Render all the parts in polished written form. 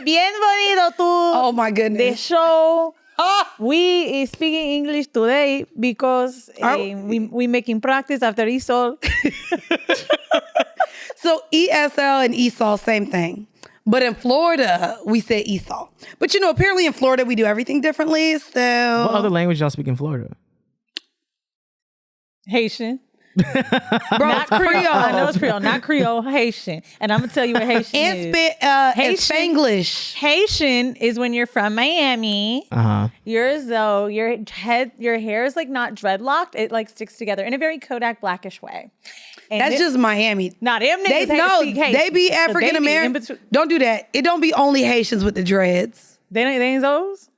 bien bonito tú. Oh my goodness. The show. We is speaking English today because we making practice after ESOL. So ESL and ESOL, same thing. But in Florida, we say ESOL. But apparently in Florida, we do everything differently. So What other language y'all speak in Florida? Haitian. bro, Not Creole. I know it's Creole. Not Creole. Haitian. And I'm going to tell you what Haitian is. And Spanglish. Haitian is when you're from Miami. You're as though your hair is like not dreadlocked. It like sticks together in a very Kodak Blackish way. And That's just Miami. Not them niggas. They be African American. Don't do that. It don't be only Haitians with the dreads. They ain't those?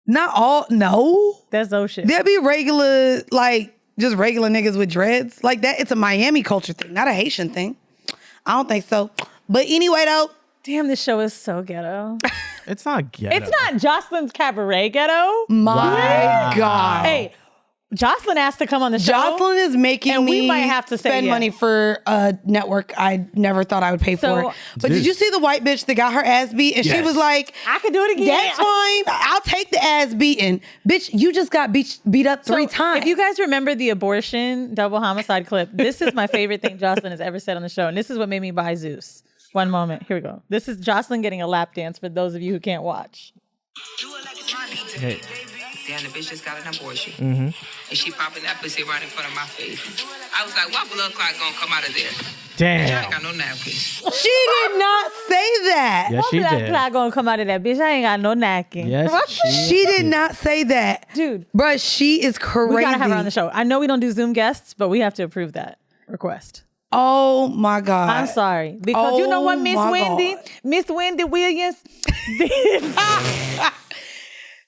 Not all. No. That's those shit. There be regular, just regular niggas with dreads. Like that. It's a Miami culture thing, not a Haitian thing. I don't think so. But anyway, though. Damn, this show is so ghetto. It's not ghetto. It's not Jocelyn's cabaret ghetto. My God. Hey, Jocelyn asked to come on the show. Jocelyn is making me we might have to spend money for a network I never thought I would pay for. But did you see the white bitch that got her ass beat? And she was like, I could do it again. That's fine. I'll take the ass beating. Bitch, you just got beat up 3 times. If you guys remember the abortion double homicide clip, this is my favorite thing Jocelyn has ever said on the show. And this is what made me buy Zeus. One moment. Here we go. This is Jocelyn getting a lap dance for those of you who can't watch. Hey. Damn, the bitch just got an abortion. And she popping that pussy right in front of my face. I was like, what blood clot gonna come out of there? Damn. I ain't got no napkins. She did not say that. Yes, she What did. blood gonna come out of that bitch? I ain't got no napkin. Yes, She did not say that. Dude. Bruh, she is crazy. We gotta have her on the show. I know we don't do Zoom guests, but we have to approve that request. Oh my God. I'm sorry. Because you know what, Miss Wendy Williams did?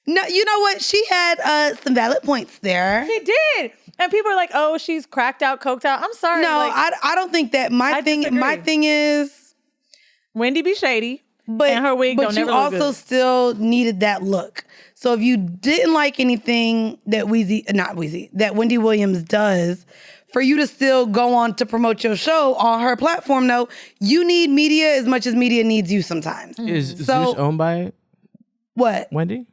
No, you know what? She had some valid points there. She did. And people are like, oh, she's cracked out, coked out. I'm sorry. No, I don't think that. My thing is Wendy be shady, and her wig don't you never look also good. still needed that look. So if you didn't like anything that that Wendy Williams does, for you to still go on to promote your show on her platform, though, you need media as much as media needs you sometimes. Is Zeus owned by what? Wendy?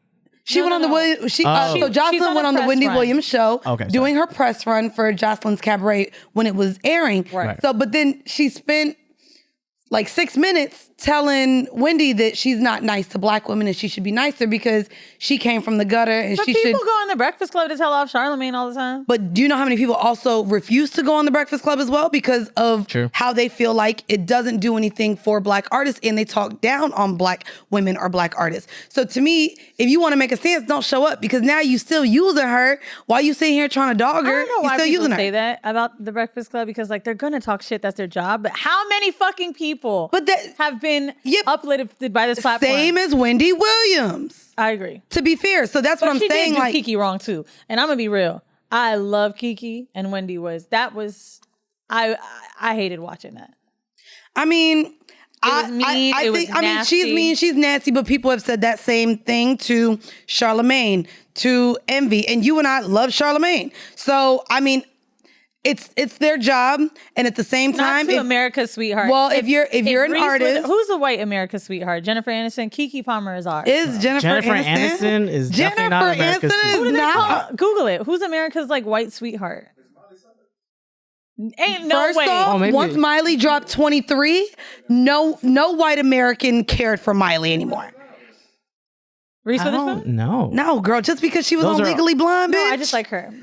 She went on the so Jocelyn went on the Wendy Williams show, doing her press run for Jocelyn's Cabaret when it was airing. Right. So, but then she spent like 6 minutes telling Wendy that she's not nice to black women and she should be nicer because she came from the gutter and but she should. People go on the Breakfast Club to tell off Charlamagne all the time. But do you know how many people also refuse to go on the Breakfast Club as well because of how they feel like it doesn't do anything for black artists and they talk down on black women or black artists. So to me, if you want to make a stance, don't show up because now you still using her while you sitting here trying to dog her. I don't know why still people using her. say that about the Breakfast Club because like they're gonna talk shit. That's their job. But how many fucking people have been uplifted by this platform? Same as Wendy Williams. I agree. To be fair, so that's what I'm she saying. Did do like Kiki wrong too, and I'm gonna be real. I love Kiki, and Wendy I hated watching that. I mean, it was mean. I mean, she's mean, she's nasty, but people have said that same thing to Charlamagne, to Envy, and you and I love Charlamagne. So I mean, it's their job, and at the same time, Not to America's sweetheart. Well, if you're an artist, who's the white America's sweetheart? Jennifer Aniston. Kiki Palmer is ours. Is Jennifer Aniston is definitely not America's sweetheart. Google it. Who's America's like white sweetheart? Ain't no First way. off, once Miley dropped 23, no white American cared for Miley anymore. Reese Witherspoon? No, girl, just because she was on Legally Blonde, bitch. No, I just like her.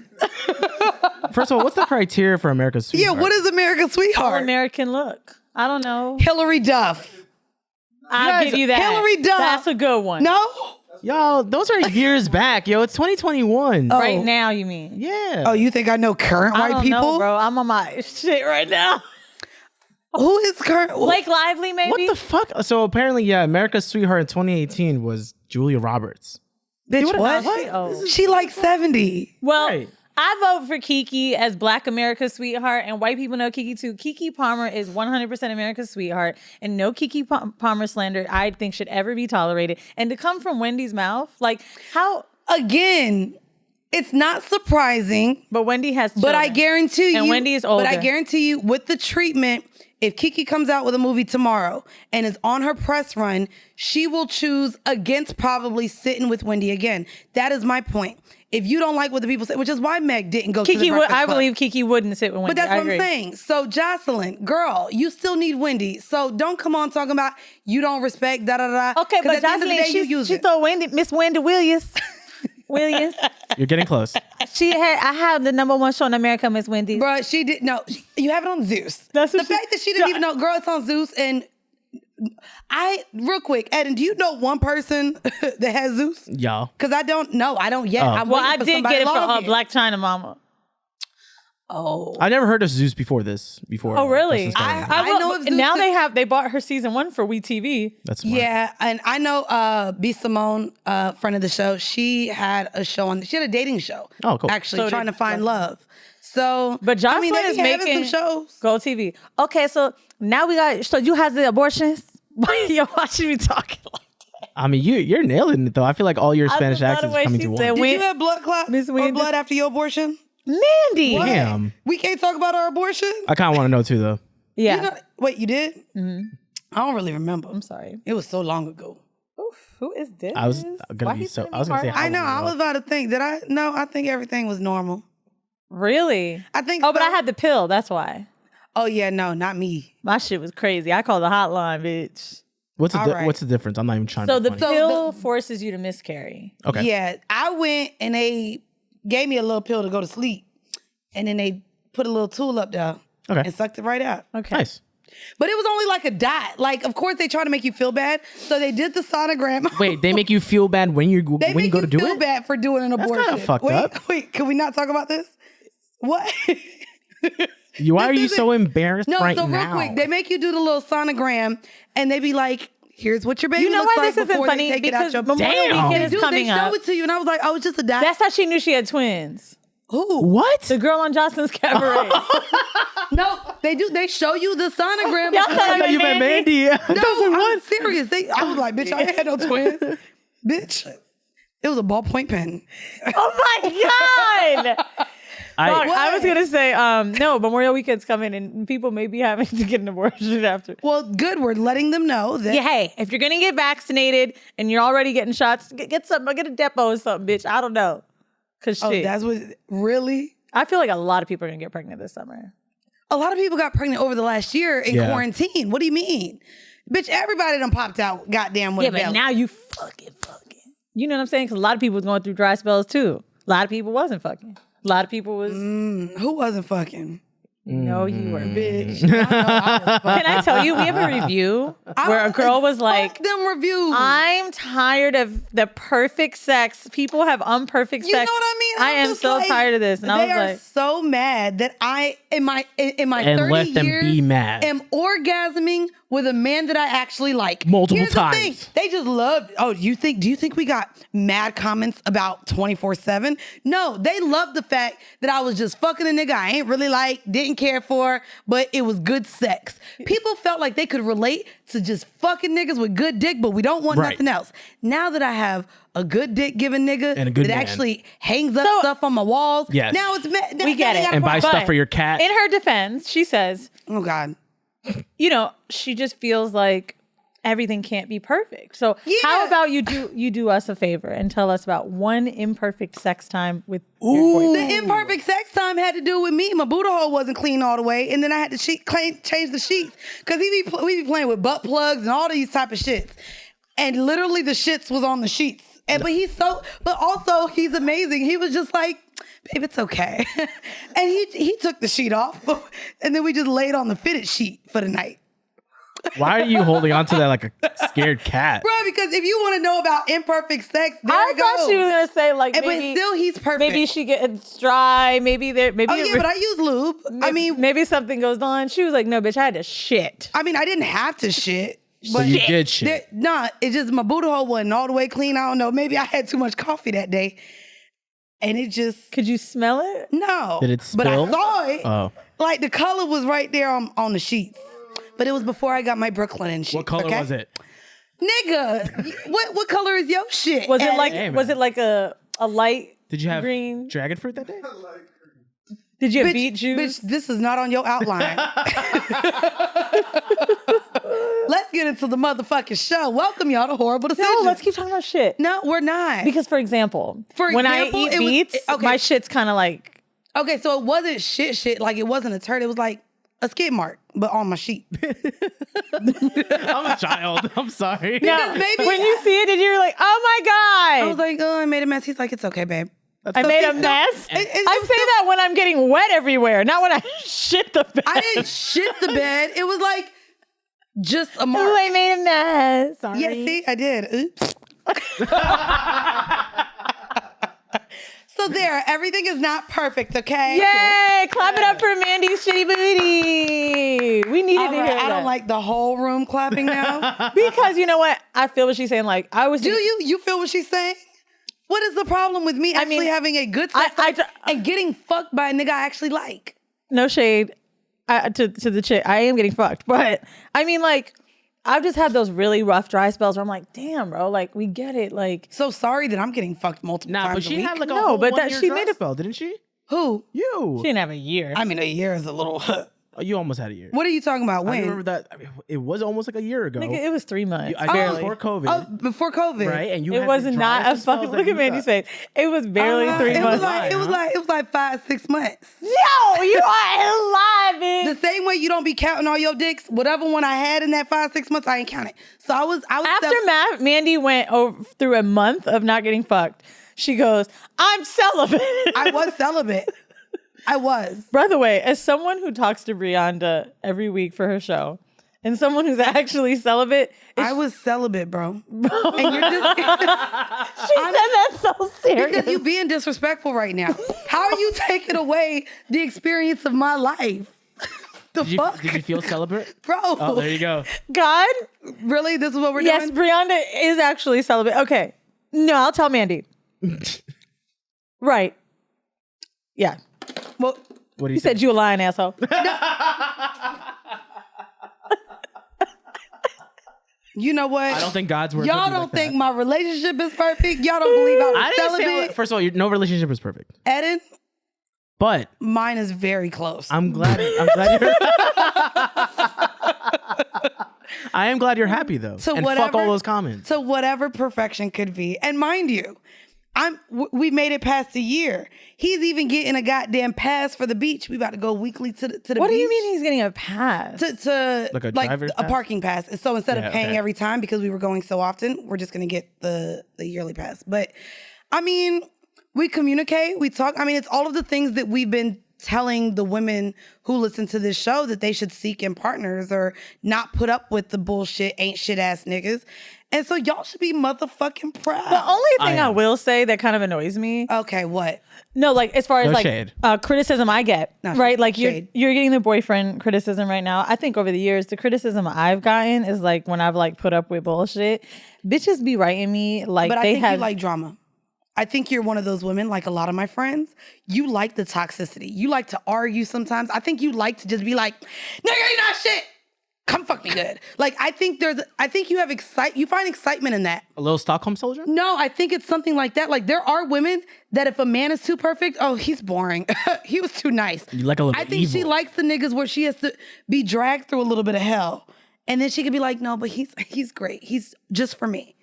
First of all, what's the criteria for America's sweetheart? Yeah, what is America's sweetheart? All American look. I don't know. Hillary Duff. I'll give you that. Hillary Duff. That's a good one. No? Yo, those are years back. Yo, it's 2021. Right now, you mean? Yeah. Oh, you think I know current white people? Know, bro. I'm on my shit right now. Who is current? Blake Lively, maybe? What the fuck? So apparently, yeah, America's sweetheart in 2018 was Julia Roberts. Bitch, what? Oh. She like 70. Well, I vote for Kiki as Black America's sweetheart, and white people know Kiki too. Kiki Palmer is 100% America's sweetheart, and no Kiki Palmer slander I think should ever be tolerated. And to come from Wendy's mouth, like how? Again, It's not surprising. But Wendy has children. But I guarantee you. And Wendy is older. But I guarantee you, with the treatment, if Kiki comes out with a movie tomorrow and is on her press run, she will choose against probably sitting with Wendy again. That is my point. If you don't like what the people say, which is why Meg didn't go to the Breakfast Club. I believe Kiki wouldn't sit with Wendy. But that's what I'm saying. So Jocelyn, girl, you still need Wendy. So don't come on talking about you don't respect da-da-da. Okay, but Jocelyn, she thought Miss Wendy Williams. You're getting close. I have the #1 show in America, Miss Wendy. Bro, she did no. You have it on Zeus. That's the fact that she didn't even know. Girl, it's on Zeus. And real quick, Eden, do you know one person that has Zeus? Y'all. Because I don't know. I don't yet. I did get it for Black China Mama. Oh, I never heard of Zeus before. Oh, really? I know. Now they bought her season 1 for WeTV. That's smart. Yeah, and I know B. Simone, friend of the show. She had a show she had a dating show. Oh, cool. Actually, trying to find love. So, but Jocelyn is making some shows. Go TV. Okay, so now we got. So you have the abortions. Why are you watching me talking like that? I mean, you're nailing it though. I feel like all your Spanish accents coming to one. Did you have blood clots or blood after your abortion? Mandii. Damn. We can't talk about our abortion? I kind of want to know too, though. Yeah. Wait, you did? Mm-hmm. I don't really remember. I'm sorry. It was so long ago. Oof, who is this? I was gonna say. I know. I was about to think. Did I? No, I think everything was normal. Really? I think. Oh, but I had the pill. That's why. Oh yeah, no, not me. My shit was crazy. I called the hotline, bitch. What's the difference? I'm not even trying to. So the pill forces you to miscarry. Okay. Yeah, I went and they gave me a little pill to go to sleep, and then they put a little tool up there and sucked it right out. Okay. Nice. But it was only like a dot. Like, of course, they try to make you feel bad. So they did the sonogram. Wait, they make you feel bad when you go to do it? They make you feel bad for doing an abortion. That's kind of fucked up. Wait, can we not talk about this? What? Why are you so embarrassed right now? No, so real quick, they make you do the little sonogram, and they be like, here's what your baby looks like. You know why this isn't funny? Because Memorial Weekend is coming up. They show it to you, and I was like, oh, it's just a dot. That's how she knew she had twins. Who? What? The girl on Jocelyn's cabaret. No, they do. They show you the sonogram. I know you met Mandii. No, I'm serious. I was like, bitch, I ain't had no twins. Bitch, it was a ballpoint pen. Oh my God. I was going to say, no, Memorial Weekend's coming and people may be having to get an abortion after. Well, good. We're letting them know that. Yeah, hey, if you're going to get vaccinated and you're already getting shots, get something, get a depot or something, bitch. I don't know. Cause shit. That's what, really? I feel like a lot of people are going to get pregnant this summer. A lot of people got pregnant over the last year in quarantine. What do you mean? Bitch, everybody done popped out goddamn with a belly. But now you fucking. You know what I'm saying? Because a lot of people was going through dry spells too. A lot of people wasn't fucking. A lot of people was... who wasn't fucking? No, you were. Bitch. Can I tell you, we have a review where a girl was like... Fuck them reviews. I'm tired of the perfect sex. People have unperfect sex. You know what I mean? I am so tired of this. And I was like... They are so mad that I, in my 30 let them years, be mad. am orgasming with a man that I actually like. Multiple times. The thing. They just love... Oh, do you think we got mad comments about 24/7? No, they love the fact that I was just fucking a nigga I ain't really like, didn't care for, but it was good sex. People felt like they could relate to just fucking niggas with good dick, but we don't want nothing else. Now that I have a good dick giving nigga and a good that man. Actually hangs up stuff on my walls, now it's... We get it. And buy stuff for your cat. In her defense, she says... Oh, God. You know, she just feels like everything can't be perfect. So how about you do us a favor and tell us about one imperfect sex time with your boyfriend? The imperfect sex time had to do with me. My booty hole wasn't clean all the way, and then I had to change the sheets because we be playing with butt plugs and all these type of shits, and literally the shits was on the sheets. But also he's amazing. He was just like, babe, it's okay, and he took the sheet off, and then we just laid on the fitted sheet for the night. Why are you holding on to that like a scared cat? Bro, because if you want to know about imperfect sex, I thought she was gonna say like, but still he's perfect. Maybe she gets dry. Maybe there. Maybe. Oh yeah, but I use lube. Maybe something goes on. She was like, no, bitch, I had to shit. I mean, I didn't have to shit. But you did shit. It's just my booty hole wasn't all the way clean. I don't know. Maybe I had too much coffee that day, and it just. Could you smell it? No. Did it spill? But I saw it. Oh. Like the color was right there on the sheets. But it was before I got my Brooklyn and shit. What color was it? Nigga, what color is your shit? Was it like a light Did you have green. dragon fruit that day? Did you have beet juice? Bitch, this is not on your outline. Let's get into the motherfucking show. Welcome y'all to Horrible Decisions. No, let's keep talking about shit. No, we're not. Because, for example, when I eat beets, my shit's kind of like... Okay, so it wasn't shit. Like, it wasn't a turd. It was like a skid mark, but on my sheet. I'm a child. I'm sorry. No, when you see it, you're like, oh my God. I was like, oh, I made a mess. He's like, it's okay, babe. I made a mess? I say that when I'm getting wet everywhere, not when I shit the bed. I didn't shit the bed. It was like just a mark. Oh, I made a mess. Sorry. Yeah, see, I did. Oops. So there, everything is not perfect, okay? Yay! Clap it up for Mandi's shitty booty. We needed to hear that. I don't like the whole room clapping now. Because you know what? I feel what she's saying. Like, I was... Do you? You feel what she's saying? What is the problem with me actually having a good sex life and getting fucked by a nigga I actually like? No shade to the chick. I am getting fucked. But, I mean, like, I've just had those really rough dry spells where I'm like, damn, bro, like, we get it. Like, so sorry that I'm getting fucked multiple times but she a week. had like a whole she made a spell, didn't she? Who? You. She didn't have a year. I mean, a year is a little... Oh, you almost had a year. What are you talking about? When? I remember that. I mean, it was almost like a year ago. Nigga, it was 3 months. Barely. Before COVID. Oh, before COVID. Right? And you it was not a fucking... Look at Mandi's face. It was barely 3 months. It was like 5-6 months. Yo, you are lying, bitch. The same way you don't be counting all your dicks, whatever one I had in that 5-6 months, I ain't count it. So I was After Mandii went through a month of not getting fucked, she goes, I'm celibate. I was celibate. I was. By the way, as someone who talks to Brianda every week for her show, and someone who's actually celibate, I was celibate, bro. And you're just... She said that so serious. Because you being disrespectful right now. How are you taking away the experience of my life? Did you feel celibate? Bro. Oh, there you go. God? Really? This is what we're doing? Yes, Brianda is actually celibate. Okay. No, I'll tell Mandii. Right. Yeah. Well, what you said you a lying asshole. You know what? I don't think God's word. Y'all don't think my relationship is perfect. Y'all don't believe I was celibate. First of all, no relationship is perfect. Eden, but mine is very close. I'm glad you're. I am glad you're happy though. So and fuck all those comments. So whatever perfection could be, and mind you, we made it past a year. He's even getting a goddamn pass for the beach. We about to go weekly to the beach. What do you mean he's getting a pass? To like a parking pass. And so instead of paying every time because we were going so often, we're just gonna get the yearly pass. But I mean, we communicate, we talk. I mean, it's all of the things that we've been telling the women who listen to this show that they should seek in partners or not put up with the bullshit, ain't shit ass niggas. And so y'all should be motherfucking proud. The only thing I will say that kind of annoys me. Okay, what? No, like as far as criticism I get, right? Like you're getting the boyfriend criticism right now. I think over the years, the criticism I've gotten is like when I've like put up with bullshit, bitches be writing me like but I think you like drama. I think you're one of those women, like a lot of my friends. You like the toxicity. You like to argue sometimes. I think you like to just be like, nigga, you not shit. Come fuck me good. Like, I think you have you find excitement in that. A little Stockholm syndrome? No, I think it's something like that. Like, there are women that if a man is too perfect, oh, he's boring. He was too nice. You like a little I think evil. she likes the niggas where she has to be dragged through a little bit of hell. And then she can be like, no, but he's great. He's just for me.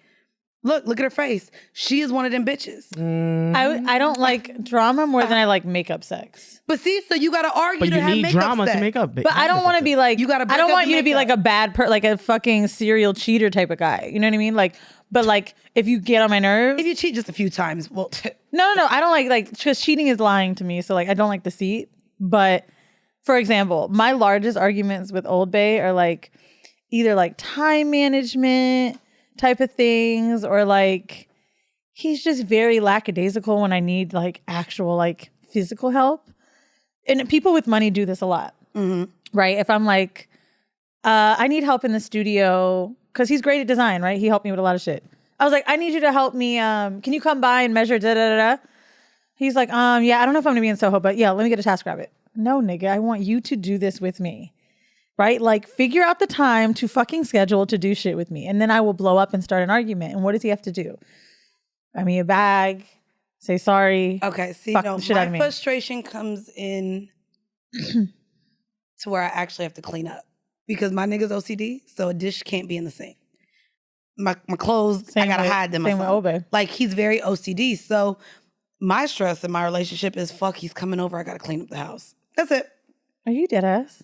Look at her face. She is one of them bitches. I don't like drama more than I like makeup sex. But see, so you got to argue to have makeup sex. But you need drama to make up. But I don't want to be like, I don't want you to be like a bad like a fucking serial cheater type of guy. You know what I mean? Like, but like if you get on my nerves. If you cheat just a few times, well. No. I don't like because cheating is lying to me. So like I don't like deceit. But for example, my largest arguments with Old Bay are like either like time management type of things, or like he's just very lackadaisical when I need like actual like physical help. And people with money do this a lot, right? If I'm like, I need help in the studio, because he's great at design, right? He helped me with a lot of shit. I was like, I need you to help me. Can you come by and measure da-da-da-da? He's like, yeah, I don't know if I'm gonna be in Soho, but yeah, let me get a TaskRabbit. No, nigga, I want you to do this with me. Right? Like, figure out the time to fucking schedule to do shit with me. And then I will blow up and start an argument. And what does he have to do? Buy me a bag, say sorry. Okay, see, fuck no, the shit out my of me. frustration comes in to where I actually have to clean up because my nigga's OCD, so a dish can't be in the sink. My clothes, I gotta hide them. Same with Obe. Like, he's very OCD, so my stress in my relationship is, fuck, he's coming over, I gotta clean up the house. That's it. Are you dead ass?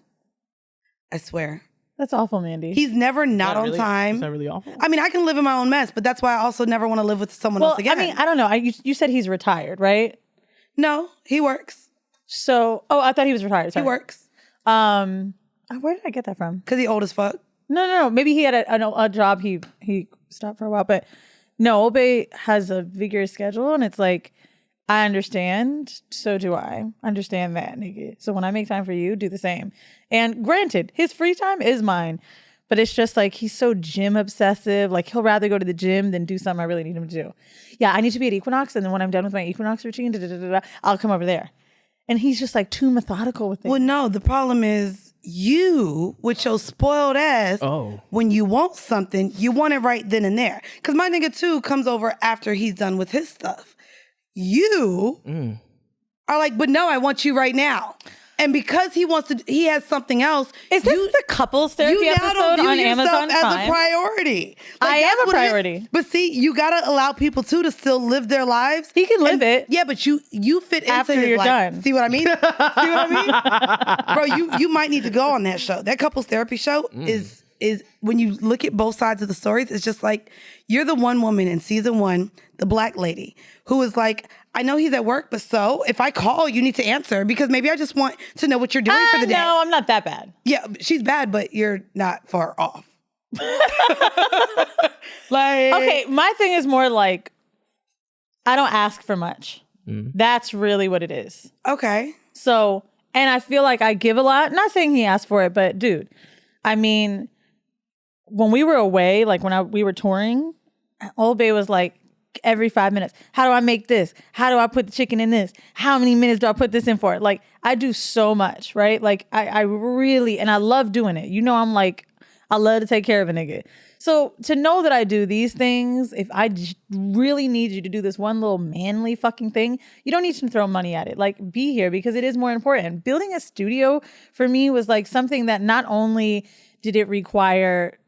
I swear. That's awful, Mandii. He's never not on time. Is that really awful? I mean, I can live in my own mess, but that's why I also never want to live with someone else again. I mean, I don't know. You said he's retired, right? No, he works. So, I thought he was retired. Sorry. He works. Where did I get that from? Because he old as fuck. No. Maybe he had a job he stopped for a while, but no, Obe has a vigorous schedule, and it's like, I understand. So do I. Understand that, nigga. So when I make time for you, do the same. And granted, his free time is mine, but it's just like he's so gym obsessive. Like he'll rather go to the gym than do something I really need him to do. Yeah, I need to be at Equinox, and then when I'm done with my Equinox routine, I'll come over there. And he's just like too methodical with it. Well, no, the problem is you, with your spoiled ass, when you want something, you want it right then and there. Because my nigga too comes over after he's done with his stuff. You are like, but no, I want you right now. And because he has something else. Is this the couples therapy episode on Amazon as Prime? A priority. Like, I am a priority. But see, you gotta allow people too to still live their lives. He can live it. Yeah, but you fit into after his you're life. done. See what I mean? See what I mean? Bro, you might need to go on that show. That couples therapy show is when you look at both sides of the stories, it's just like you're the one woman in season 1, the black lady, who is like, I know he's at work, but so if I call, you need to answer because maybe I just want to know what you're doing for the day. No, I'm not that bad. Yeah, she's bad, but you're not far off. Like, okay, my thing is more like, I don't ask for much. That's really what it is. Okay. So, and I feel like I give a lot. Not saying he asked for it, but dude, I mean, when we were away, like when we were touring, Old Bay was like, every 5 minutes, how do I make this? How do I put the chicken in this? How many minutes do I put this in for? Like, I do so much, right? Like, I really, and I love doing it. You know, I'm like, I love to take care of a nigga. So to know that I do these things, if I really need you to do this one little manly fucking thing, you don't need to throw money at it. Like, be here because it is more important. Building a studio for me was like something that not only did it require,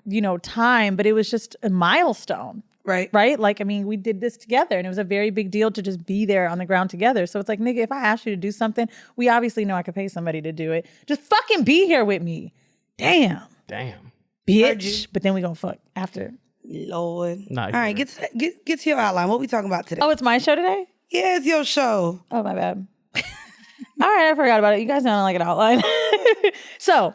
time, but it was just a milestone. Right? Like, I mean, we did this together and it was a very big deal to just be there on the ground together. So it's like, nigga, if I ask you to do something, we obviously know I could pay somebody to do it. Just fucking be here with me. Damn. Bitch. But then we gonna fuck after. Lord. All right, get to your outline. What we talking about today? Oh, it's my show today? Yeah, it's your show. Oh, my bad. All right, I forgot about it. You guys don't like an outline. So,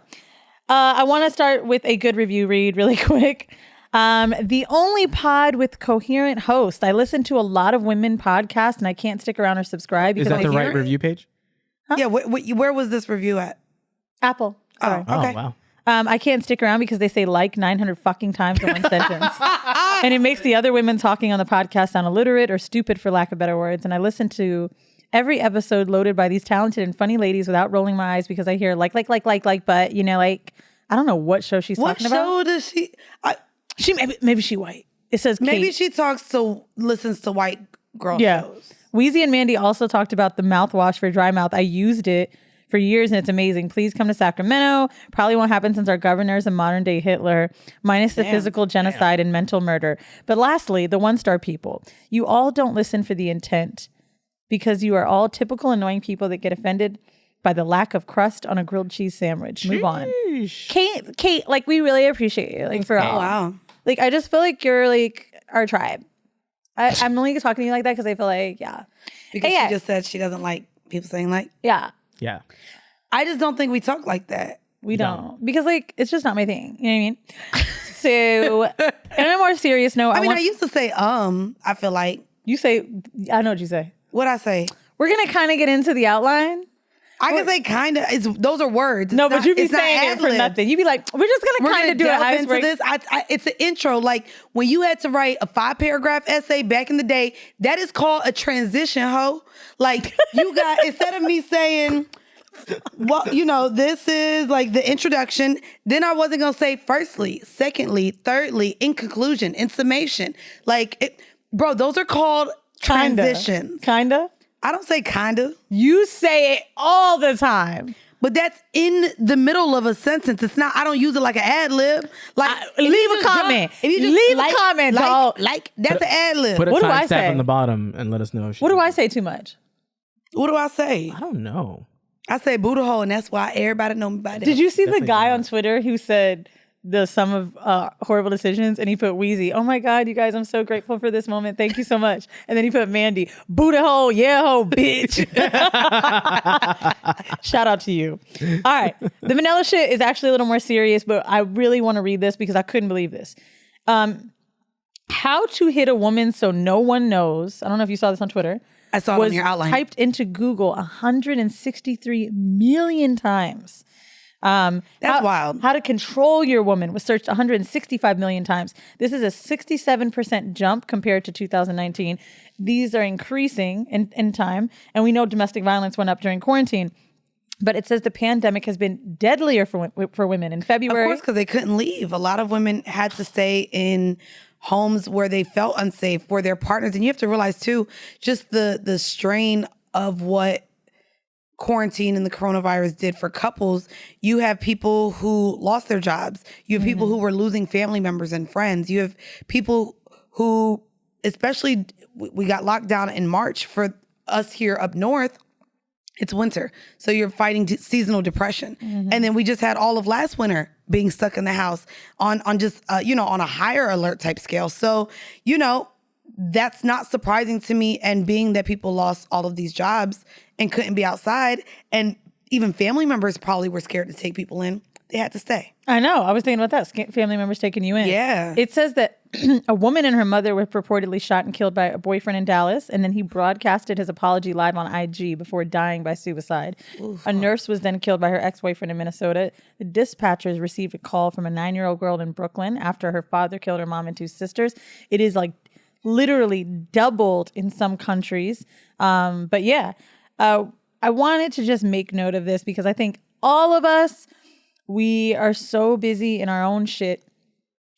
I want to start with a good review read really quick. The only pod with coherent host. I listen to a lot of women podcasts and I can't stick around or subscribe. Is that the right review page? Huh? Yeah, where was this review at? Apple. Oh, okay. Wow. I can't stick around because they say like 900 fucking times in one sentence. And it makes the other women talking on the podcast sound illiterate or stupid for lack of better words. And I listen to every episode loaded by these talented and funny ladies without rolling my eyes because I hear like, but, I don't know what show she's talking about. What show does she... Maybe she white. It says Kate. Maybe she listens to white girl shows. Weezy and Mandii also talked about the mouthwash for dry mouth. I used it for years and it's amazing. Please come to Sacramento. Probably won't happen since our governor's a modern day Hitler, minus the physical genocide and mental murder. But lastly, the 1-star people. You all don't listen for the intent because you are all typical annoying people that get offended by the lack of crust on a grilled cheese sandwich. Move on. Kate, like, we really appreciate you. Like, for all. Wow. Like, I just feel like you're like our tribe. I'm only talking to you like that because I feel like, Because she just said she doesn't like people saying like. Yeah. I just don't think we talk like that. We don't. Because, like, it's just not my thing. You know what I mean? So, on a more serious note, I used to say, I feel like. You say, I know what you say. What'd I say? We're going to kind of get into the outline. I can say kind of. Those are words. No, but you be saying it for nothing. You be like, we're just going to kind of do an icebreaker. This. It's an intro. Like when you had to write a 5-paragraph essay back in the day, that is called a transition, ho. Like you got, instead of me saying, well, this is like the introduction, then I wasn't going to say firstly, secondly, thirdly, in conclusion, in summation. Like, bro, those are called transitions. Kinda? I don't say kinda. You say it all the time. But that's in the middle of a sentence. It's not, I don't use it like an ad lib. Like, leave a comment. Leave a comment, dog. Like, that's an ad lib. Put a What do I timestamp say? on the bottom and let us know. What do I say too much? What do I say? I don't know. I say Buddha hole, and that's why everybody know me by that. Did you see Definitely the guy not. on Twitter who said the sum of horrible decisions, and he put Weezy? Oh my God, you guys, I'm so grateful for this moment. Thank you so much. And then he put Mandii, Buddha hole, yeah ho, bitch. Shout out to you. All right, the vanilla shit is actually a little more serious, but I really want to read this because I couldn't believe this. How to hit a woman so no one knows. I don't know if you saw this on Twitter. I saw it on your outline. Typed into Google 163 million times. That's wild. How to control your woman was searched 165 million times. This is a 67% jump compared to 2019. These are increasing in time. And we know domestic violence went up during quarantine. But it says the pandemic has been deadlier for women. In February, Of course, because they couldn't leave. A lot of women had to stay in homes where they felt unsafe, where their partners, and you have to realize too, just the strain of what quarantine and the coronavirus did for couples. You have people who lost their jobs. You have people who were losing family members and friends. You have people who, especially we got locked down in March. For us here up north, it's winter. So you're fighting seasonal depression. And then we just had all of last winter being stuck in the house on just, on a higher alert type scale. So, that's not surprising to me. And being that people lost all of these jobs and couldn't be outside, and even family members probably were scared to take people in, they had to stay. I know. I was thinking about that. Family members taking you in. Yeah. It says that a woman and her mother were purportedly shot and killed by a boyfriend in Dallas, and then he broadcasted his apology live on IG before dying by suicide. A nurse was then killed by her ex-boyfriend in Minnesota. The dispatchers received a call from a 9-year-old girl in Brooklyn after her father killed her mom and 2 sisters. It is like literally doubled in some countries. But yeah, I wanted to just make note of this because I think all of us, we are so busy in our own shit,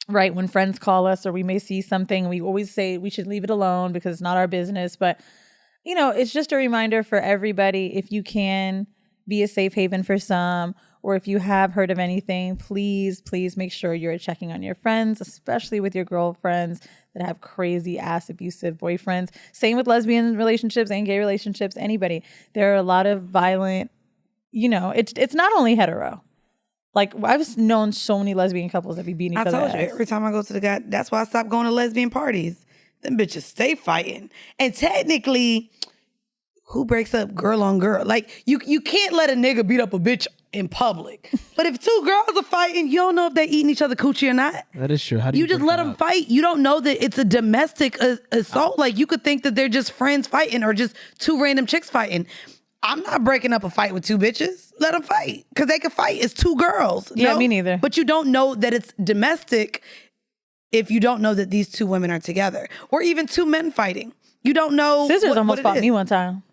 right? When friends call us or we may see something, we always say we should leave it alone because it's not our business. But, it's just a reminder for everybody, if you can be a safe haven for some, or if you have heard of anything, please make sure you're checking on your friends, especially with your girlfriends that have crazy ass abusive boyfriends. Same with lesbian relationships and gay relationships, anybody. There are a lot of violent, it's not only hetero. Like, I've known so many lesbian couples that be beating each other. I told you, every time I go to the guy, that's why I stopped going to lesbian parties. Them bitches stay fighting. And technically, who breaks up girl on girl? Like, you can't let a nigga beat up a bitch in public. But if 2 girls are fighting, you don't know if they're eating each other coochie or not. That is true. How do you just break let that them up? fight. You don't know that it's a domestic assault. Like, you could think that they're just friends fighting or just 2 random chicks fighting. I'm not breaking up a fight with 2 bitches. Let them fight. Because they can fight. It's 2 girls. Yeah, No? me neither. But you don't know that it's domestic if you don't know that these 2 women are together. Or even 2 men fighting. You don't know. Scissors what almost it fought is. me one time.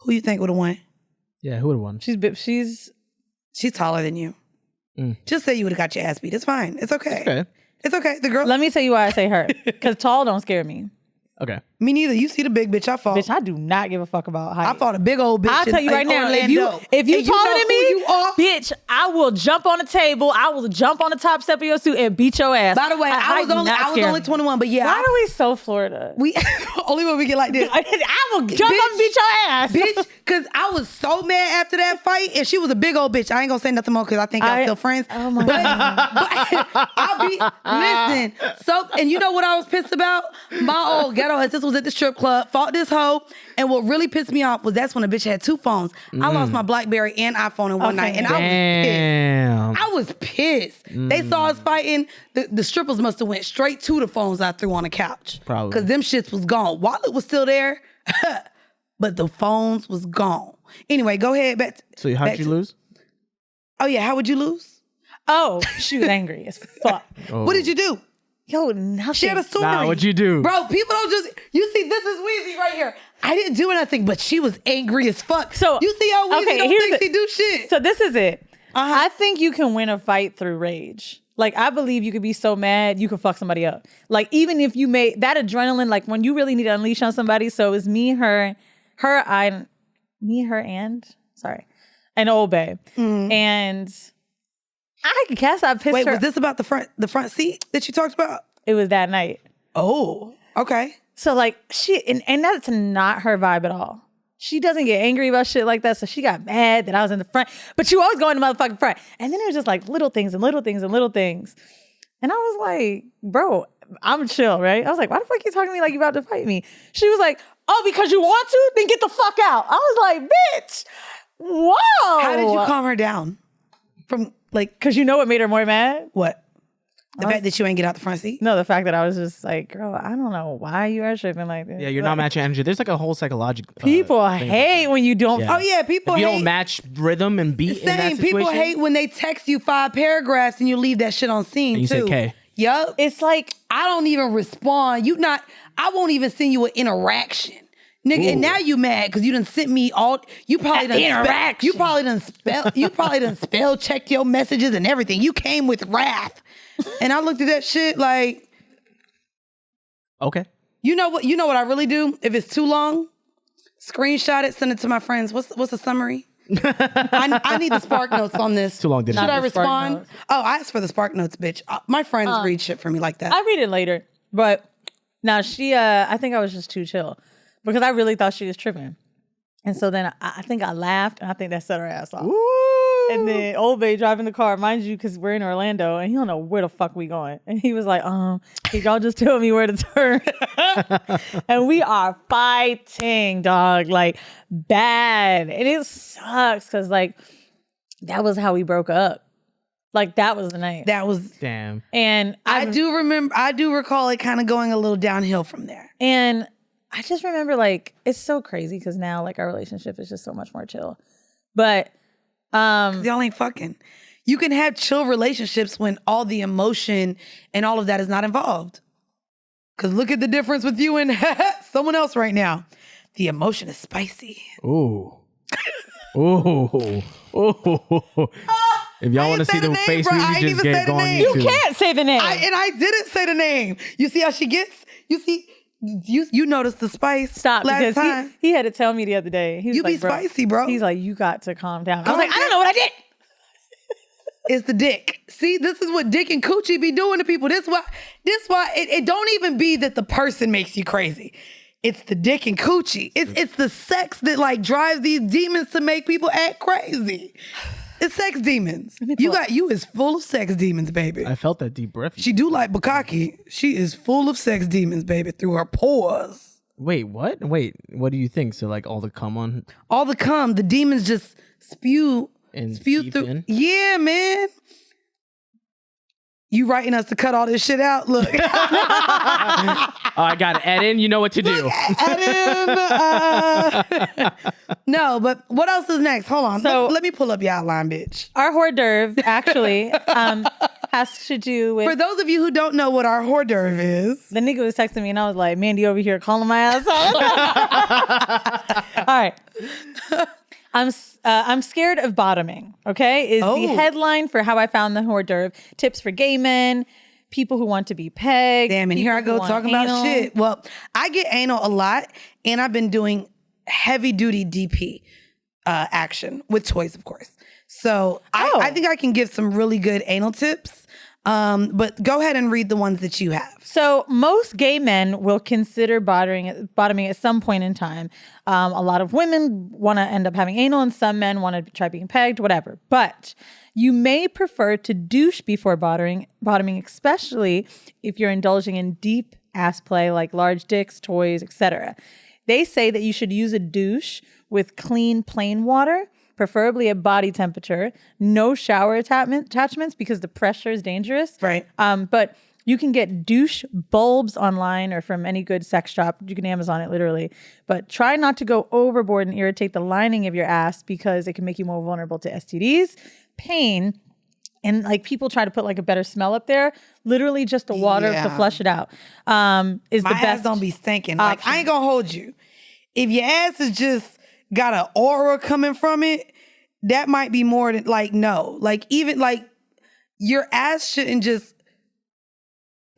Who you think would have won? Yeah, who would have won? She's taller than you. Just say you would have got your ass beat. It's fine. It's okay. Okay. It's okay. The girl. Let me tell you why I say her. Because tall don't scare me. Okay. Me neither. You see the big bitch I fought. Bitch, I do not give a fuck about height. I fought a big old bitch. I'll tell you right in now, Orlando. if you And taller know than who me, you are? bitch, I will jump on the table. I will jump on the top step of your suit and beat your ass. By the way, I was only 21, but yeah. Why are we so Florida? We only when we get like this. I will jump up and beat your ass. Bitch, because I was so mad after that fight, and she was a big old bitch. I ain't gonna say nothing more because I think y'all still friends. Oh my God. Listen, so, and you know what I was pissed about? My old ghetto sister was at the strip club, fought this hoe, and what really pissed me off was that's when a bitch had 2 phones. I lost my BlackBerry and iPhone in one night, and I was pissed. They saw us fighting. The strippers must have went straight to the phones I threw on the couch. Probably. Because them shits was gone. Wallet was still there, but the phones was gone. Anyway, go ahead. So how'd you lose? Oh yeah, how would you lose? Oh, she was angry as fuck. Oh. What did you do? Yo, nothing. Share the story. Nah, what'd you do? Bro, people don't just, you see, this is Weezy right here. I didn't do anything, but she was angry as fuck. So you see how Weezy don't here's think she do shit. So this is it. I think you can win a fight through rage. Like, I believe you could be so mad, you could fuck somebody up. Like, even if you made that adrenaline, like when you really need to unleash on somebody. So it was me, her, and Old Bay. And I could guess I pissed her. Wait, was this about the front seat that you talked about? It was that night. Oh, okay. So like and that's not her vibe at all. She doesn't get angry about shit like that. So she got mad that I was in the front, but you always go in the motherfucking front. And then it was just like little things and little things and little things. And I was like, bro, I'm chill, right? I was like, why the fuck you talking to me like you about to fight me? She was like, oh, because you want to? Then get the fuck out. I was like, bitch, whoa. How did you calm her down? From like, because you know what made her more mad? What? The fact that you ain't get out the front seat? No, the fact that I was just like, girl, I don't know why you are tripping like this. Yeah, you're not matching energy. There's like a whole psychological people hate when you don't. Oh yeah, people if hate. you don't match rhythm and beat in that Same. situation. People hate when they text you 5 paragraphs and you leave that shit on scene And you too. say K. Yup. It's like, I don't even respond. I won't even send you an interaction. Nigga, and now you mad because you done sent me all. You probably done interaction. You probably done spell checked your messages and everything. You came with wrath, and I looked at that shit like, Okay. you know what I really do? If it's too long, screenshot it, send it to my friends. What's the summary? I need the spark notes on this. Too long, didn't Should it? I the spark respond? notes. Oh, I asked for the spark notes, bitch. My friends read shit for me like that. I read it later, but now I think I was just too chill because I really thought she was tripping. And so then I think I laughed and I think that set her ass off. Ooh. And then Old Bay driving the car, mind you, because we're in Orlando and he don't know where the fuck we going. And he was like, y'all just tell me where to turn. And we are fighting, dog, like bad. And it sucks because like that was how we broke up. Like that was the night. That was Damn. And I do recall it kind of going a little downhill from there. And I just remember like, it's so crazy because now like our relationship is just so much more chill. But y'all ain't fucking. You can have chill relationships when all the emotion and all of that is not involved. Because look at the difference with you and someone else right now. The emotion is spicy. Ooh. Ooh. Ooh. If y'all want to see the face Weezy just gave going you can't say the name. I didn't say the name. You see how she gets? You see? You noticed the spice. Stop, last because time. he had to tell me the other day. He was You like, be spicy, bro. He's like, you got to calm down. I was Calm like, I down. don't know what I did. It's the dick. See, this is what dick and coochie be doing to people. This why it don't even be that the person makes you crazy. It's the dick and coochie. It's the sex that like drives these demons to make people act crazy. It's sex demons. You is full of sex demons, baby. I felt that deep breath. She do like bukkake. She is full of sex demons, baby, through her pores. Wait, what? Wait, what do you think? So like all the cum on All the cum, the demons just spew seep through. in? Yeah, man. You writing us to cut all this shit out? Look. Oh, I got it. Add in, you know what to do. No, but what else is next? Hold on. So- let me pull up your outline, bitch. Our hors d'oeuvre actually has to do with. For those of you who don't know what our hors d'oeuvre is. The nigga was texting me and I was like, Mandii over here calling my ass out. All right. I'm scared of bottoming, okay? Is the headline for how I found the hors d'oeuvre. Tips for gay men, people who want to be pegged. Damn, and here I go people who talking want about anal. shit. Well, I get anal a lot, and I've been doing heavy duty DP action with toys, of course. So I think I can give some really good anal tips. But go ahead and read the ones that you have. So most gay men will consider bottoming at some point in time. A lot of women want to end up having anal and some men want to try being pegged, whatever. But you may prefer to douche before bottoming, especially if you're indulging in deep ass play like large dicks, toys, etc. They say that you should use a douche with clean, plain water, preferably at body temperature, no shower attachments because the pressure is dangerous. Right. But you can get douche bulbs online or from any good sex shop. You can Amazon it literally. But try not to go overboard and irritate the lining of your ass because it can make you more vulnerable to STDs, pain, and like people try to put like a better smell up there. Literally just the water to flush it out is My the best. ass don't be stinking. Like, I ain't gonna hold you. If your ass is just got an aura coming from it, that might be more than like, no. Like, even like, your ass shouldn't just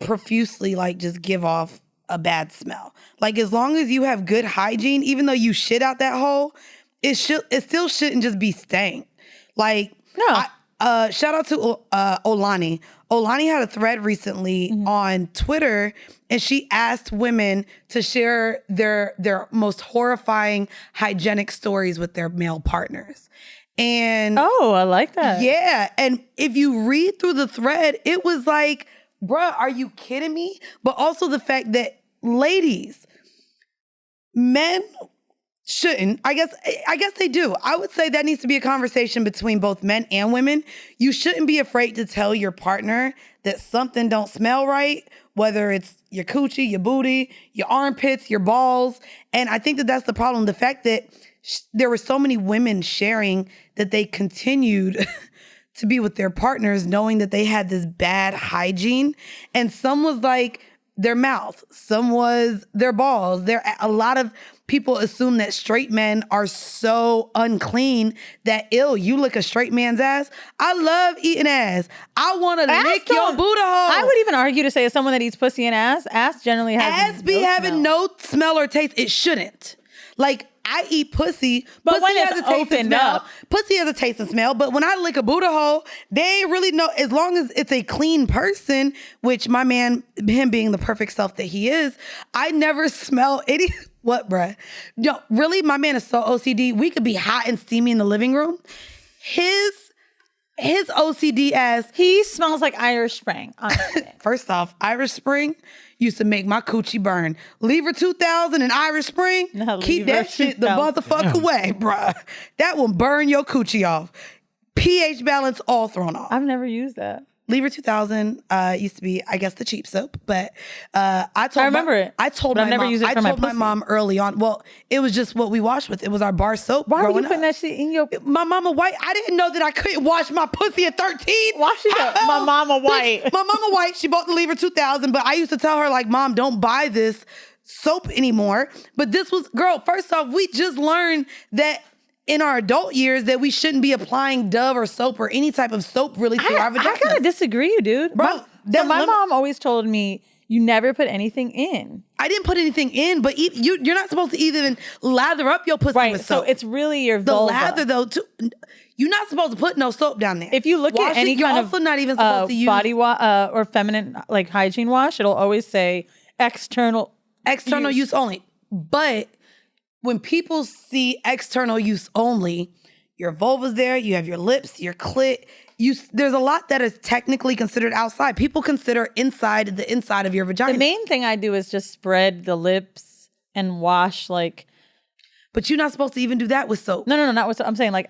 profusely like just give off a bad smell. Like as long as you have good hygiene, even though you shit out that hole, it still shouldn't just be stank. Like shout out to Olani. Olani had a thread recently on Twitter, and she asked women to share their most horrifying hygienic stories with their male partners. And I like that. Yeah. And if you read through the thread, it was like, bruh, are you kidding me? But also the fact that ladies, men shouldn't. I guess they do. I would say that needs to be a conversation between both men and women. You shouldn't be afraid to tell your partner that something don't smell right, whether it's your coochie, your booty, your armpits, your balls. And I think that that's the problem. The fact that there were so many women sharing that they continued to be with their partners knowing that they had this bad hygiene. And some was like their mouth, some was their balls. A lot of people assume that straight men are so unclean that you lick a straight man's ass. I love eating ass. I want to lick your booty hole. I would even argue to say as someone that eats pussy and ass generally has ass be having no smell or taste. It shouldn't. Like, I eat pussy, but pussy when has it's a taste and smell. up. Pussy has a taste and smell, but when I lick a booty hole, they ain't really know, as long as it's a clean person, which my man, him being the perfect self that he is, I never smell any, what, bruh? No, really, my man is so OCD. We could be hot and steamy in the living room. His OCD ass. He smells like Irish Spring. First off, Irish Spring used to make my coochie burn. Lever 2000 and Irish Spring, keep that shit the motherfucker away, bruh. That will burn your coochie off. pH balance all thrown off. I've never used that. Lever 2000 used to be, I guess, the cheap soap, but I remember it. I told my mom early on. Well, it was just what we washed with. It was our bar soap. Why were you putting that shit in your? My mama white. I didn't know that I couldn't wash my pussy at 13. Wash it up. My mama white. My mama white. She bought the Lever 2000, but I used to tell her like, Mom, don't buy this soap anymore. But this was, girl. First off, we just learned that in our adult years that we shouldn't be applying Dove or soap or any type of soap really to our vagina. I kind of disagree, dude. Bro, my mom always told me you never put anything in. I didn't put anything in, but you're not supposed to even lather up your pussy with soap. So it's really your the vulva. lather though. You're not supposed to put no soap down there. If you look at any kind of not even supposed to use body wash or feminine like hygiene wash, it'll always say external use only. But when people see external use only, your vulva's there, you have your lips, your clit. There's a lot that is technically considered outside. People consider inside the inside of your vagina. The main thing I do is just spread the lips and wash like. But you're not supposed to even do that with soap. No, not with soap. I'm saying like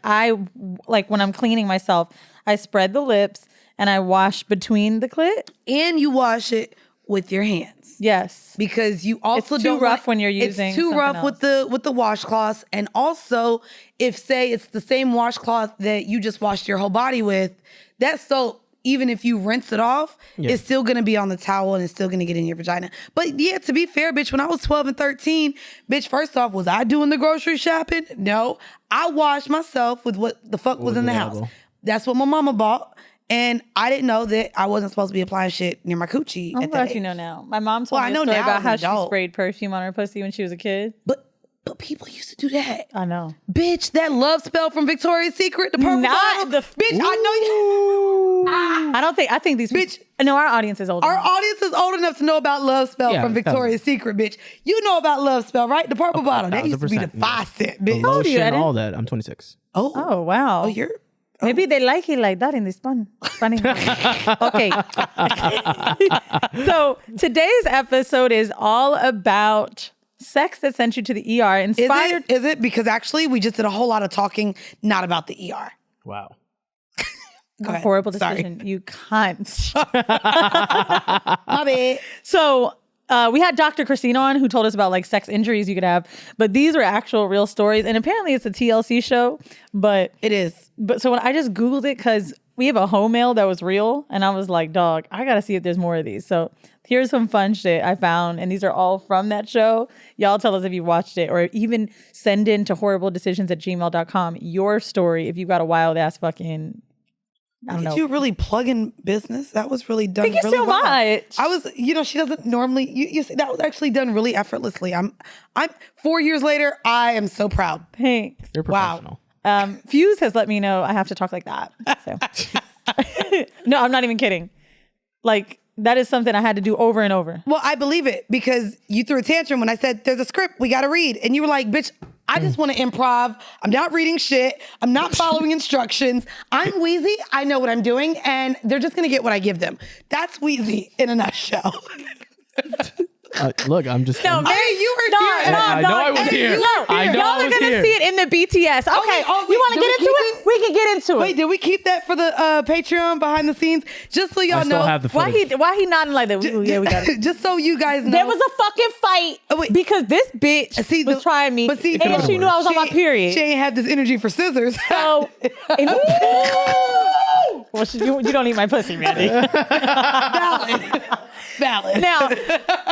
when I'm cleaning myself, I spread the lips and I wash between the clit. And you wash it with your hands. Yes. Because you also it's too rough when you're using it's too rough else. with the washcloths. And also, if say it's the same washcloth that you just washed your whole body with, that soap, even if you rinse it off, it's still gonna be on the towel and it's still gonna get in your vagina. But yeah, to be fair, bitch, when I was 12 and 13, bitch, first off, was I doing the grocery shopping? No. I washed myself with what the fuck was in the house. That's what my mama bought. And I didn't know that I wasn't supposed to be applying shit near my coochie. I'm glad you know now. My mom told me a story about how she sprayed perfume on her pussy when she was a kid. But people used to do that. I know. Bitch, that love spell from Victoria's Secret, the purple bottle. Bitch, I know you. I think these bitch. No, our audience is old. Our audience is old enough to know about love spell from Victoria's Secret, bitch. You know about love spell, right? The purple bottle. That used to be the 5-cent, bitch. The lotion, all that. I'm 26. Oh wow. Oh, you're. Maybe they like it like that in the Spanish. Okay. So today's episode is all about sex that sent you to the ER. Inspired. Is it? Because actually we just did a whole lot of talking not about the ER. Wow. Go ahead. Horrible decision. Sorry. You cunt. My bad. So we had Dr. Christina on who told us about like sex injuries you could have, but these were actual real stories. And apparently it's a TLC show, but it is. But so when I just Googled it, because we have a home mail that was real, and I was like, dog, I got to see if there's more of these. So here's some fun shit I found, and these are all from that show. Y'all tell us if you watched it, or even send in to horribledecisions@gmail.com your story if you got a wild ass fucking I don't know. Did you really plug in business? That was really done. Thank you really so well. much. I was, she doesn't normally. You see, that was actually done really effortlessly. I'm 4 years later. I am so proud. Thanks. You're professional. Fuse has let me know I have to talk like that. So. No, I'm not even kidding. Like, that is something I had to do over and over. Well, I believe it because you threw a tantrum when I said there's a script we got to read, and you were like, "Bitch, I just want to improv. I'm not reading shit. I'm not following instructions. I'm Weezy. I know what I'm doing, and they're just gonna get what I give them." That's Weezy in a nutshell. Look, I'm just. No, I'm, Mary, you were here. I know I was here. I know Y'all I are was gonna here. see it in the BTS. Okay, wait, you want to did get we into keep it? We can get into it. Wait, did we keep that for the Patreon behind the scenes? Just so y'all I still know. have the footage. Why he nodding like that? Yeah, we got it. Just so you guys know. There was a fucking fight because this bitch was trying me, and she knew I was on my period. She ain't had this energy for scissors. So, well, you don't eat my pussy, Mandy. Valid. Now,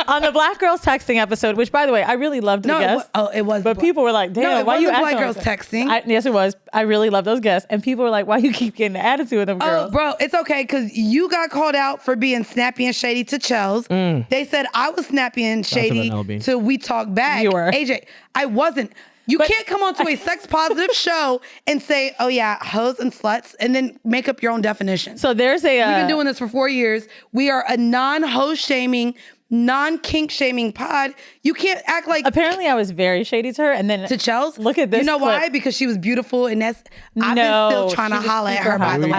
on the Black Girls Texting episode, which, by the way, I really loved the guests. It was. But people were like, damn, No, it why you wasn't acting Black like Girls that? Texting. Yes, it was. I really love those guests. And people were like, why you keep getting the attitude of them girls? Oh, bro, it's okay because you got called out for being snappy and shady to Chels. They said I was snappy and shady to We Talk Back. You were. AJ, I wasn't. You can't come onto a sex-positive show and say, oh, yeah, hoes and sluts, and then make up your own definition. So there's a... We've been doing this for 4 years. We are a non-host shaming, non-kink shaming pod. You can't act like... Apparently, I was very shady to her, and then... To Chels? Look at this You know clip. why? Because she was beautiful, and I've been still trying to holler at her, by the way.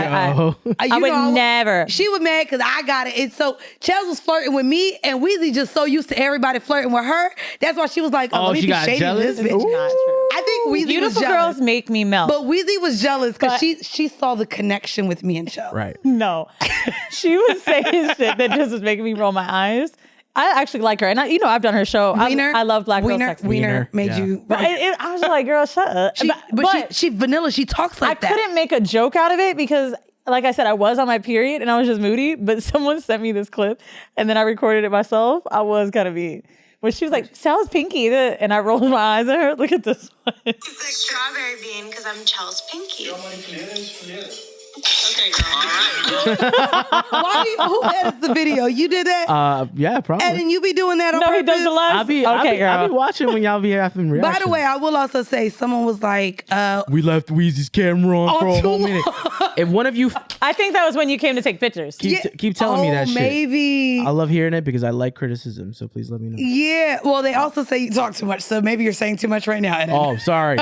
I would never. She was mad because I got it. And so Chels was flirting with me, and Weezy just so used to everybody flirting with her. That's why she was like, oh, let me she be got shady jealous? with this bitch. Not true. I think Weezy was Beautiful jealous. girls make me melt. But Weezy was jealous because she saw the connection with me and Chels. Right. No. She was saying shit that just was making me roll my eyes. I actually like her. And I've done her show. I love Black Girls Texting. Wiener made you... But I was like, girl, shut up. But she vanilla. She talks like that. I couldn't make a joke out of it because, like I said, I was on my period and I was just moody. But someone sent me this clip and then I recorded it myself. I was kind of mean. But she was like, sounds pinky. And I rolled my eyes at her. Look at this one. It's like strawberry bean because I'm Chels Pinky. Okay, girl. All right. Who edits the video? You did that? Yeah, probably. And you be doing that on No, he purpose? does the last. I'll be watching when y'all be having reactions. By the way, I will also say someone was like, we left Weezy's camera on for a whole minute. If one of you I think that was when you came to take pictures. keep telling me that shit. Maybe. I love hearing it because I like criticism, so please let me know. Yeah. Well, they also say you talk too much, so maybe you're saying too much right now. Eden. Oh, sorry.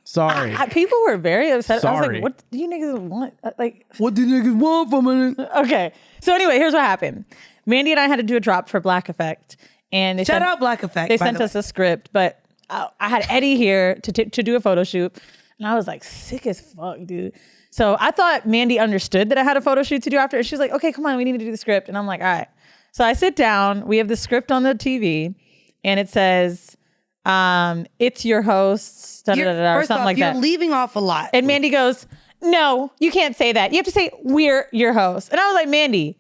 Sorry. People were very upset. I was Sorry. like, what do you niggas want? Like, What do niggas want from it? okay. So anyway, here's what happened. Mandii and I had to do a drop for Black Effect. And they Shout sent, out Black Effect. They by sent the us way. a script, but I had Eddie here to do a photo shoot. And I was like, sick as fuck, dude. So I thought Mandii understood that I had a photo shoot to do after. And she's like, okay, come on, we need to do the script. And I'm like, all right. So I sit down. We have the script on the TV. And it says, it's your hosts, or First something off, like that. you're leaving off a lot. And Mandii goes, no, you can't say that. You have to say, we're your hosts. And I was like, Mandii,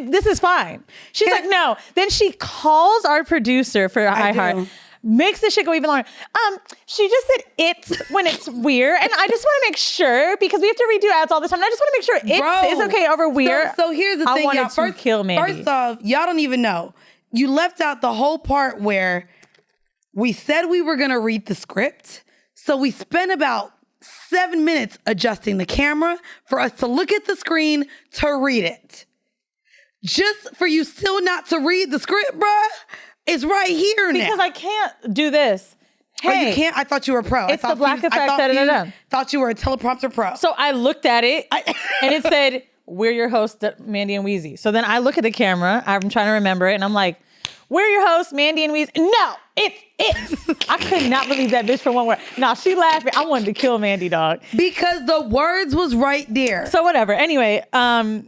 this is fine. She's like, no. Then she calls our producer for iHeart, makes the shit go even longer. She just said it's when it's we're. And I just want to make sure, because we have to redo ads all the time. And I just want to make sure it's okay over we're. So here's the thing, I wanted y'all. to kill Mandii. First off, y'all don't even know. You left out the whole part where we said we were going to read the script. So we spent about 7 minutes adjusting the camera for us to look at the screen to read it. Just for you still not to read the script, bruh. It's right here now. Because I can't do this. Hey, you can't? I thought you were a pro. It's the Black Effect. Thought you were a teleprompter pro. So I looked at it and it said, we're your hosts, Mandii and Weezy. So then I look at the camera. I'm trying to remember it. And I'm like, we're your hosts, Mandii and Weezy. No, it's. I could not believe that bitch for one word. No, she laughing. I wanted to kill Mandii, dog. Because the words was right there. So whatever. Anyway, y'all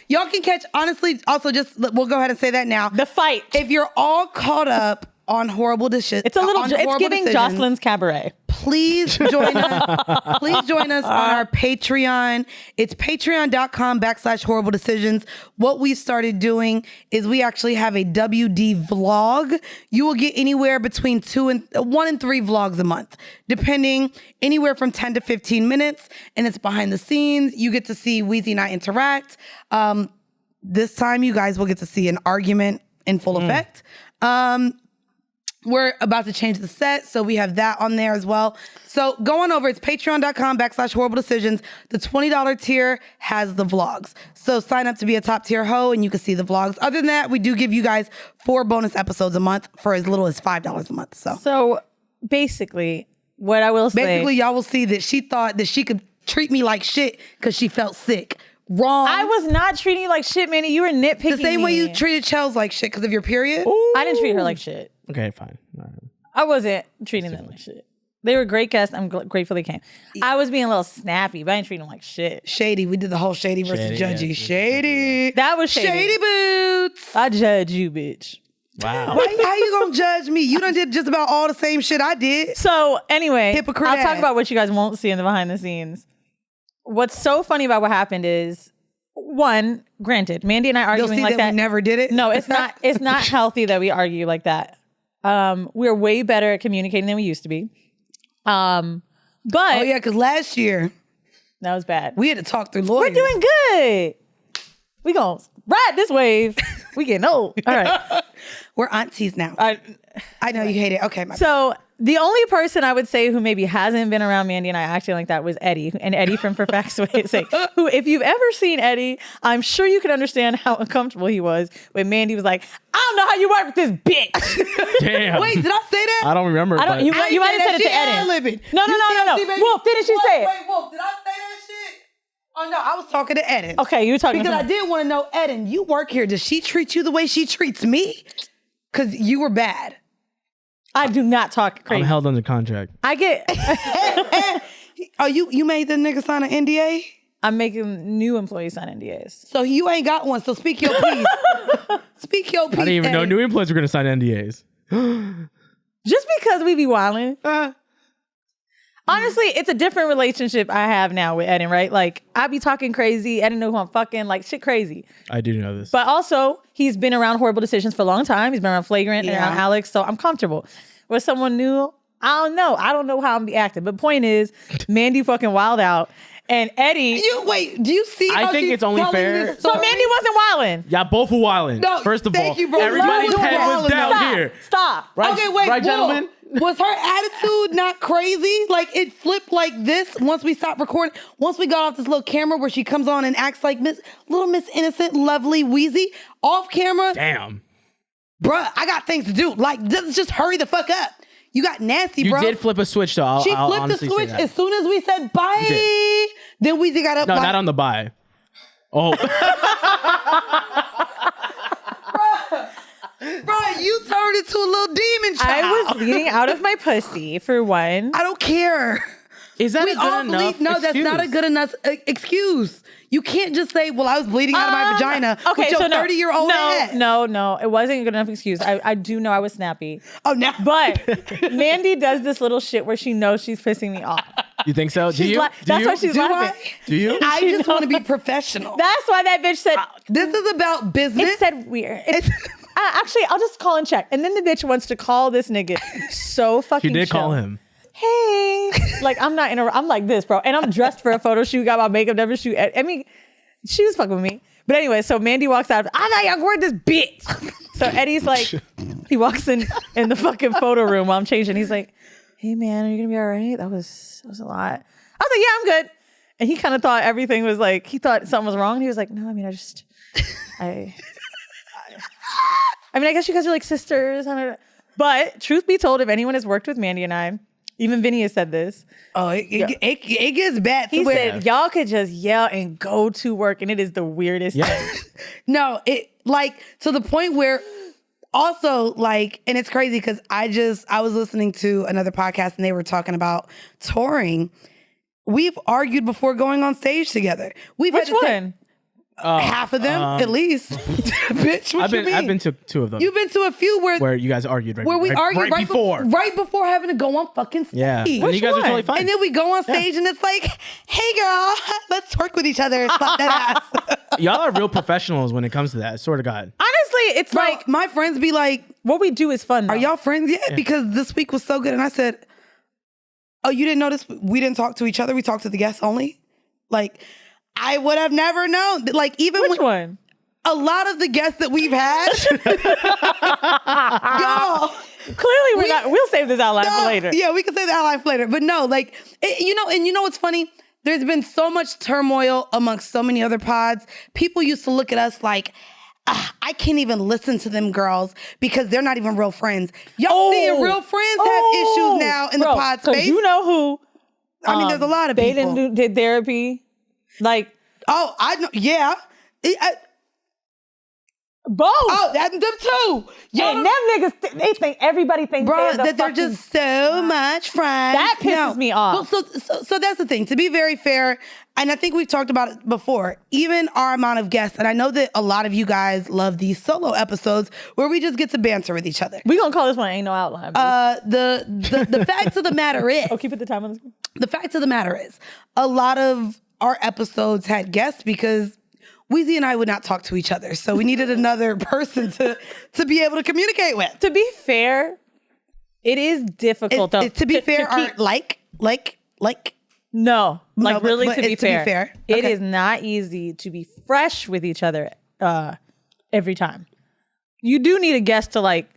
can catch, honestly, also just, we'll go ahead and say that now. The fight. If you're all caught up on horrible decisions. It's giving Jocelyn's cabaret. please join us. Please join us on our Patreon. It's patreon.com/horrible decisions. What we started doing is we actually have a WD vlog. You will get anywhere between 1 and 3 vlogs a month, depending, anywhere from 10 to 15 minutes. And it's behind the scenes. You get to see Weezy and I interact. This time you guys will get to see an argument in full effect. We're about to change the set, so we have that on there as well. So go on over. It's patreon.com/horrible decisions. The $20 tier has the vlogs. So sign up to be a top tier hoe and you can see the vlogs. Other than that, we do give you guys 4 bonus episodes a month for as little as $5 a month. So basically, what I will say. Basically, y'all will see that she thought that she could treat me like shit because she felt sick. Wrong. I was not treating you like shit, Mandy. You were nitpicking the same way me. you treated Chels like shit because of your period. Ooh. I didn't treat her like shit. Okay, fine. All right. I wasn't treating them like shit. They were great guests. I'm grateful they came. I was being a little snappy, but I didn't treat them like shit. Shady. We did the whole shady versus judgy. Yeah. Shady. That was shady. Shady boots. I judge you, bitch. Wow. How you gonna judge me? You done did just about all the same shit I did. So anyway, Hypocrite I'll talk ass. about what you guys won't see in the behind the scenes. What's so funny about what happened is, one, granted, Mandii and I You'll arguing see like that. we never did it. No, it's not. It's not healthy that we argue like that. We're way better at communicating than we used to be. But Oh yeah, because last year that was bad. we had to talk through lawyers. We're doing good. We gonna ride this wave. We getting old. All right. We're aunties now. I know you hate it. Okay, my bad. So the only person I would say who maybe hasn't been around Mandii and I acting like that was Eddie. And Eddie from Perfect's sake, who, if you've ever seen Eddie, I'm sure you can understand how uncomfortable he was when Mandii was like, I don't know how you work with this bitch. Damn. Wait, did I say that? I don't remember. I don't. but- You might have said it to Eddie. No. Wolf, didn't she say it? Wait, Wolf, did I say that shit? Oh no, I was talking to Eden. Okay, you were talking because to I did want to know, Eden, you work here. Does she treat you the way she treats me? Because you were bad. I do not talk crazy. I'm held under contract. I get. Oh, you made the nigga sign an NDA? I'm making new employees sign NDAs. So you ain't got one. So speak your piece. Speak your piece. I didn't even know Eden. new employees were going to sign NDAs. Just because we be wilding. Honestly, it's a different relationship I have now with Eden, right? Like, I be talking crazy. Eden know who I'm fucking, like, shit crazy. I do know this. But also, he's been around Horrible Decisions for a long time. He's been around Flagrant and around Alex, so I'm comfortable. With someone new, I don't know. I don't know how I'm be acting. But point is, Mandii fucking wild out. And Eddie... Wait, do you see I how think she's it's only telling fair- this So story? Mandii wasn't wilding. Y'all both were wilding. No, First of thank all, you, bro. everybody's Love head wilding. was down Stop. here. Stop. Right, Okay, wait, right, Will, gentlemen? Was her attitude not crazy? Like, it flipped like this once we stopped recording. Once we got off this little camera where she comes on and acts like little Miss Innocent, lovely, Weezy. Off camera, Damn. bruh, I got things to do. Like, just hurry the fuck up. You got nasty, You bro. did flip a switch, though. I'll She flipped the honestly say switch that. as soon as we said bye. Then Weezy got up No, like, not on the buy. Oh. bruh, you turned into a little demon child. I was bleeding out of my pussy, for one. I don't care. Is that We a good all enough believe, no, that's not a excuse? good enough excuse. You can't just say, well, I was bleeding out of my vagina with your 30-year-old ass. No, it wasn't a good enough excuse. I do know I was snappy. Oh, now. But Mandii does this little shit where she knows she's pissing me off. You think so? Do you? That's why she's Do laughing. Do you? I just want to be professional. That's why that bitch said, This is about business. it said weird. Actually, I'll just call and check. And then the bitch wants to call this nigga so fucking You did chill. call him. Hey. Like, I'm like this, bro. And I'm dressed for a photo shoot, got my makeup, never shoot. I mean, she was fucking with me. But anyway, so Mandii walks out. I'm not young word this bitch. So Eddie's like, he walks in the fucking photo room while I'm changing. He's like, hey man, are you gonna be all right? That was a lot. I was like, yeah, I'm good. And he kind of thought everything was like, he thought something was wrong. And he was like, no, I mean, I mean, I guess you guys are like sisters. But truth be told, if anyone has worked with Mandii and I, even Vinny has said this. Oh, it gets bad. He said, y'all could just yell and go to work, and it is the weirdest thing. No, it like to the point where also like, and it's crazy because I was listening to another podcast and they were talking about touring. We've argued before going on stage together. Which one? Half of them, at least. Bitch, what you mean? I've been to 2 of them. You've been to a few where you guys argued right before. Right before having to go on fucking stage. Yeah. And you guys are totally fine. And then we go on stage and it's like, hey girl, let's twerk with each other and slap that ass. Y'all are real professionals when it comes to that. Swear to God. Honestly, it's Bro, like my friends be like, what we do is fun. Though. are y'all friends yet? Because this week was so good. And I said, oh, you didn't notice we didn't talk to each other? We talked to the guests only? Like, I would have never known. Like, even Which one? A lot of the guests that we've had. Y'all. Clearly, we're not. We'll save this outline for later. Yeah, we can save the outline for later. But no, like, and you know what's funny? There's been so much turmoil amongst so many other pods. People used to look at us like, I can't even listen to them girls because they're not even real friends. Y'all seeing real friends have issues now in the pod space. Because you know who? I mean, there's a lot of people. They did therapy. Like, oh, I know. Yeah. Both. Oh, them too. Yeah, them niggas, they think everybody thinks they're just so much friends. That pisses me off. Well, so that's the thing. To be very fair, and I think we've talked about it before, even our amount of guests, and I know that a lot of you guys love these solo episodes where we just get to banter with each other. We gonna call this one Ain't No Outline. The fact of the matter is... Oh, keep it the time on the screen. The fact of the matter is, a lot of our episodes had guests because Weezy and I would not talk to each other. So we needed another person to be able to communicate with. To be fair, it is difficult. To be fair, really, to be fair, it okay. is not easy to be fresh with each other every time. You do need a guest to kind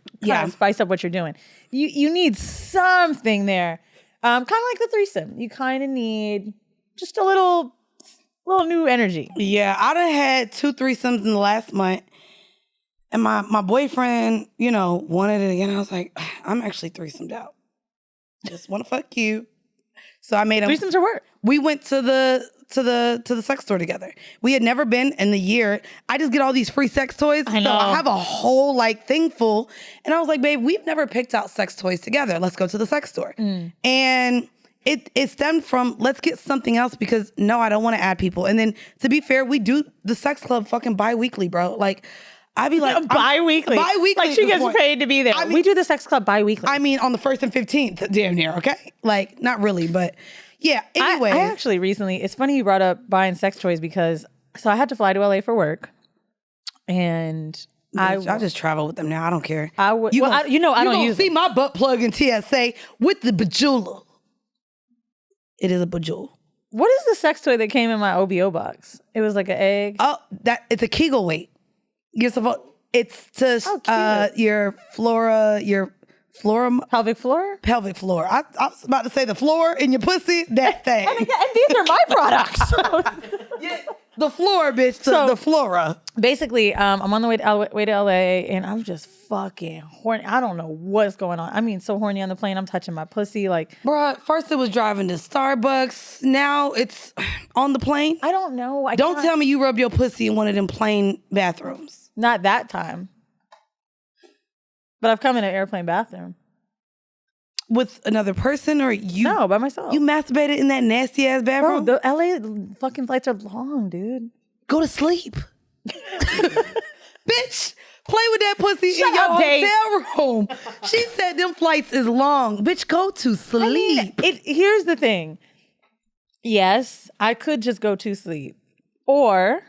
of spice up what you're doing. You need something there. Kind of like the threesome. You kind of need just a little new energy. Yeah, I done had 2 threesomes in the last month. And my boyfriend, wanted it again. I was like, I'm actually threesomed out. Just want to fuck you. So I made him. Threesomes are work. We went to the sex store together. We had never been in the year. I just get all these free sex toys. I know. So I have a whole thing full. And I was like, babe, we've never picked out sex toys together. Let's go to the sex store. And it stemmed from, let's get something else because no, I don't want to add people. And then to be fair, we do the sex club fucking bi-weekly, bro. Like, I'd be like, bi-weekly. Bi-weekly. Like she gets paid to be there. We do the sex club bi-weekly. I mean, on the 1st and 15th, damn near, okay? Like, not really, but yeah. Anyways. I actually recently, it's funny you brought up buying sex toys because, so I had to fly to LA for work. And I just travel with them now. I don't care. I would, I don't use see my butt plug in TSA with the bejewel. It is a bejewel. What is the sex toy that came in my OBO box? It was like an egg. Oh, it's a Kegel weight. You're supposed. It's to your pelvic floor. Pelvic floor. I was about to say the floor in your pussy. That thing. And these are my products. Yeah, the floor, bitch. The flora. Basically, I'm on the way to LA, and I'm just fucking horny. I don't know what's going on. I mean, so horny on the plane. I'm touching my pussy, like. Bruh, first it was driving to Starbucks. Now it's on the plane. I don't know. Don't tell me you rubbed your pussy in one of them plane bathrooms. Not that time. But I've come in an airplane bathroom. With another person or you? No, by myself. You masturbated in that nasty ass bathroom? Bro, the LA fucking flights are long, dude. Go to sleep. Bitch, play with that pussy in your hotel room. She said them flights is long. Bitch, go to sleep. I mean, here's the thing. Yes, I could just go to sleep. Or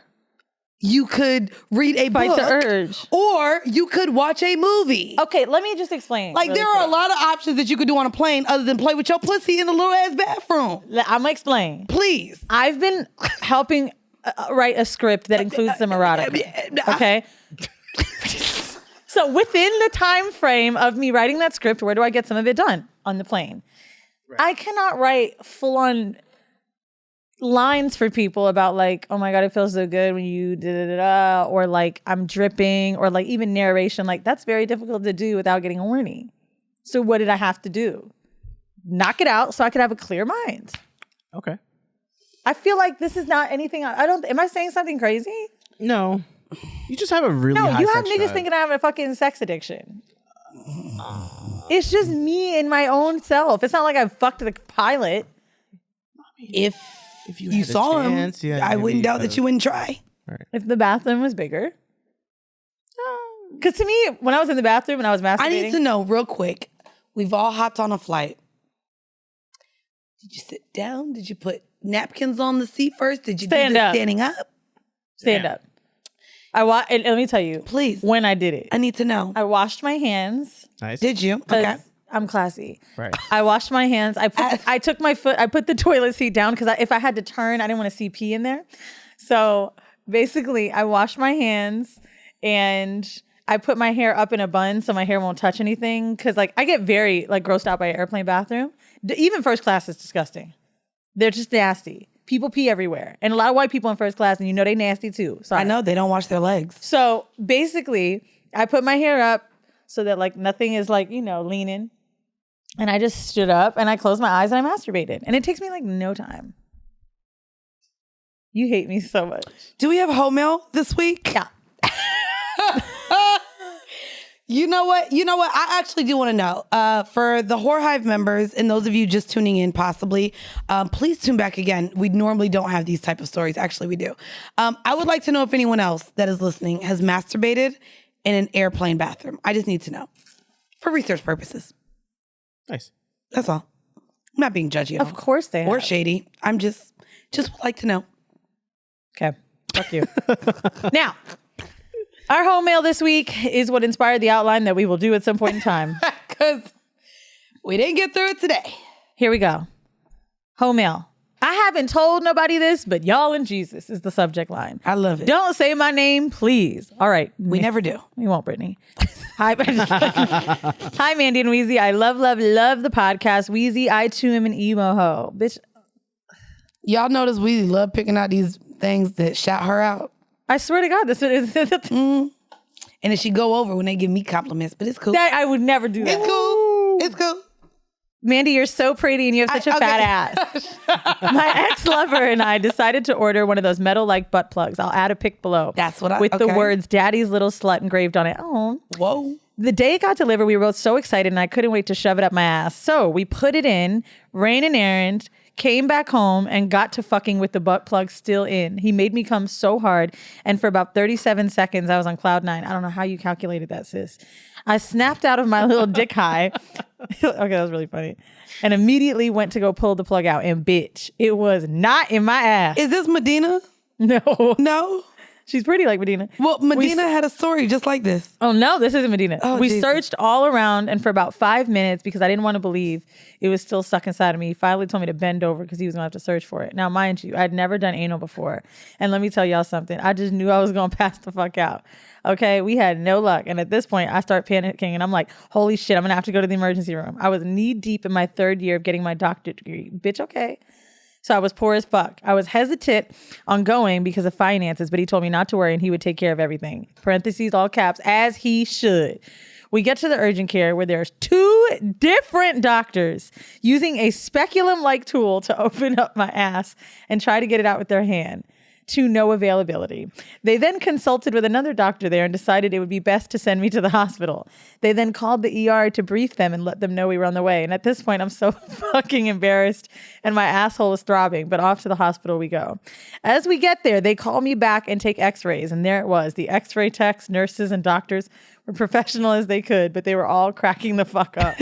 you could read a book. Fight the urge. Or you could watch a movie. Okay, let me just explain. Like, there are a lot of options that you could do on a plane other than play with your pussy in the little ass bathroom. I'm going to explain. Please. I've been helping write a script that includes some erotica. Okay? So within the time frame of me writing that script, where do I get some of it done? On the plane. Right. I cannot write full-on lines for people about like, oh my God, it feels so good when you da-da-da-da, or like I'm dripping, or like even narration. Like, that's very difficult to do without getting horny. So what did I have to do? Knock it out so I could have a clear mind. Okay. I feel like this is not anything. Am I saying something crazy? No. You just have a really high you have sex niggas drive. thinking I have a fucking sex addiction. It's just me and my own self. It's not like I've fucked the pilot. If you saw him, I wouldn't doubt that you wouldn't try. Right. If the bathroom was bigger. Because to me, when I was in the bathroom and I was masturbating. I need to know real quick. We've all hopped on a flight. Did you sit down? Did you put napkins on the seat first? Did you Stand do the up. standing up? Stand up. And let me tell you. Please. When I did it. I need to know. I washed my hands. Nice. Did you? Okay. I'm classy. Right. I washed my hands. I took my foot. I put the toilet seat down because if I had to turn, I didn't want to see pee in there. So basically, I washed my hands and I put my hair up in a bun so my hair won't touch anything. Because I get very grossed out by an airplane bathroom. Even first class is disgusting. They're just nasty. People pee everywhere, and a lot of white people in first class, and they nasty too. Sorry. I know they don't wash their legs. So basically, I put my hair up so that nothing is leaning. And I just stood up and I closed my eyes and I masturbated. And it takes me no time. You hate me so much. Do we have home mail this week? Yeah. You know what? I actually do want to know. For the Whore Hive members and those of you just tuning in possibly, please tune back again. We normally don't have these type of stories. Actually, we do. I would like to know if anyone else that is listening has masturbated in an airplane bathroom. I just need to know. For research purposes. Nice. That's all. I'm not being judgy at all. Of course they Or have. shady. I'm just would like to know. Okay. Fuck you. Now, our home mail this week is what inspired the outline that we will do at some point in time. Because we didn't get through it today. Here we go. Home mail. I haven't told nobody this, but y'all and Jesus is the subject line. I love it. Don't say my name, please. All right. We never do. We won't, Brittany. Hi, hi, Mandii and Weezy. I love the podcast. Weezy, I too am an emo hoe. Bitch. Y'all notice we love picking out these things that shout her out. I swear to God, this is And then she go over when they give me compliments, but it's cool. I would never do that. It's cool. It's cool. Mandii, you're so pretty and you have such a fat ass. My ex-lover and I decided to order one of those metal-like butt plugs. I'll add a pic below. That's what with the words "Daddy's little slut" engraved on it. Oh. Whoa. The day it got delivered, we were both so excited and I couldn't wait to shove it up my ass. So we put it in, ran an errand, came back home, and got to fucking with the butt plug still in. He made me come so hard, and for about 37 seconds, I was on cloud 9. I don't know how you calculated that, sis. I snapped out of my little dick high. Okay, that was really funny. And immediately went to go pull the plug out, and bitch, it was not in my ass. Is this Medina? No. No? She's pretty like Medina. Well, Medina had a story just like this. Oh, no, this isn't Medina. Oh, we Jesus. searched all around, and for about 5 minutes, because I didn't want to believe it was still stuck inside of me, he finally told me to bend over because he was going to have to search for it. Now, mind you, I'd never done anal before. And let me tell y'all something. I just knew I was going to pass the fuck out. Okay, we had no luck. And at this point, I start panicking, and I'm like, holy shit, I'm going to have to go to the emergency room. I was knee deep in my 3rd year of getting my doctorate degree. Bitch, okay. So I was poor as fuck. I was hesitant on going because of finances, but he told me not to worry and he would take care of everything. Parentheses, all caps, as he should. We get to the urgent care where there's 2 different doctors using a speculum-like tool to open up my ass and try to get it out with their hand. To no availability. They then consulted with another doctor there and decided it would be best to send me to the hospital. They then called the ER to brief them and let them know we were on the way. And at this point, I'm so fucking embarrassed and my asshole is throbbing, but off to the hospital we go. As we get there, they call me back and take x-rays. And there it was. The x-ray techs, nurses, and doctors were professional as they could, but they were all cracking the fuck up.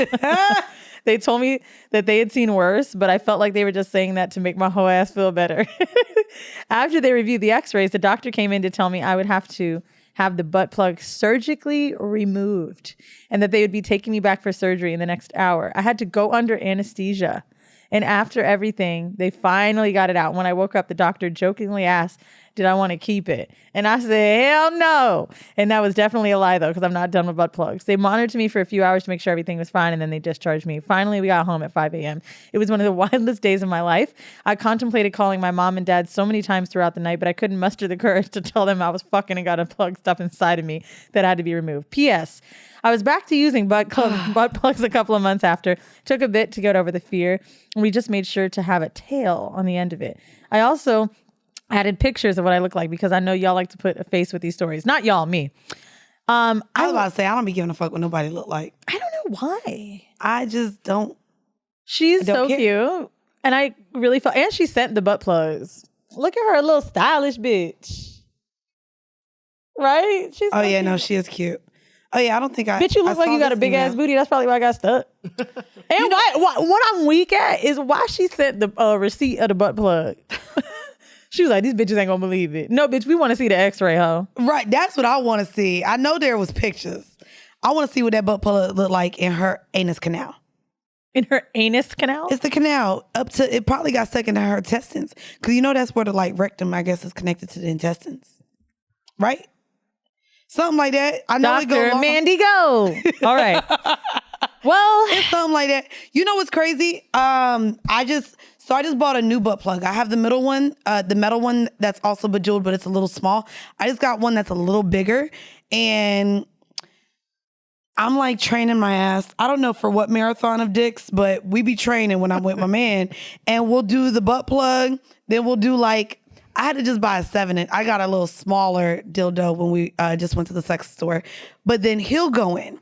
They told me that they had seen worse, but I felt like they were just saying that to make my whole ass feel better. After they reviewed the x-rays, the doctor came in to tell me I would have to have the butt plug surgically removed and that they would be taking me back for surgery in the next hour. I had to go under anesthesia. And after everything, they finally got it out. When I woke up, the doctor jokingly asked, did I want to keep it? And I said, hell no. And that was definitely a lie, though, because I'm not done with butt plugs. They monitored me for a few hours to make sure everything was fine, and then they discharged me. Finally, we got home at 5 a.m. It was one of the wildest days of my life. I contemplated calling my mom and dad so many times throughout the night, but I couldn't muster the courage to tell them I was fucking and got a plug stuff inside of me that had to be removed. P.S. I was back to using butt plugs a couple of months after. Took a bit to get over the fear. And we just made sure to have a tail on the end of it. I also added pictures of what I look like because I know y'all like to put a face with these stories. Not y'all, me. I was about to say, I don't be giving a fuck what nobody look like. I don't know why. I just don't. She's don't so care. cute. And I really felt, and she sent the butt plugs. Look at her, little stylish bitch. Right? She's Oh so yeah, cute. no, she is cute. Oh yeah, I don't think I. Bitch, you look I like saw you got a this big ass email. booty. That's probably why I got stuck. And what I'm weak at is why she sent the receipt of the butt plug. She was like, these bitches ain't gonna believe it. No, bitch, we want to see the x-ray, ho. Right, that's what I want to see. I know there was pictures. I want to see what that butt plug looked like in her anus canal. In her anus canal? It's the canal up to, it probably got stuck into her intestines. Because you know that's where the like rectum, I guess, is connected to the intestines. Right? Something like that. I know it Dr. goes Mandii, go. All right. Well, it's something like that. You know what's crazy? I just bought a new butt plug. I have the middle one, the metal one that's also bejeweled, but it's a little small. I just got one that's a little bigger, and I'm like training my ass. I don't know for what marathon of dicks, but we be training when I'm with my man, and we'll do the butt plug. Then we'll do like, I had to just buy a 7-inch. I got a little smaller dildo when we just went to the sex store, but then he'll go in,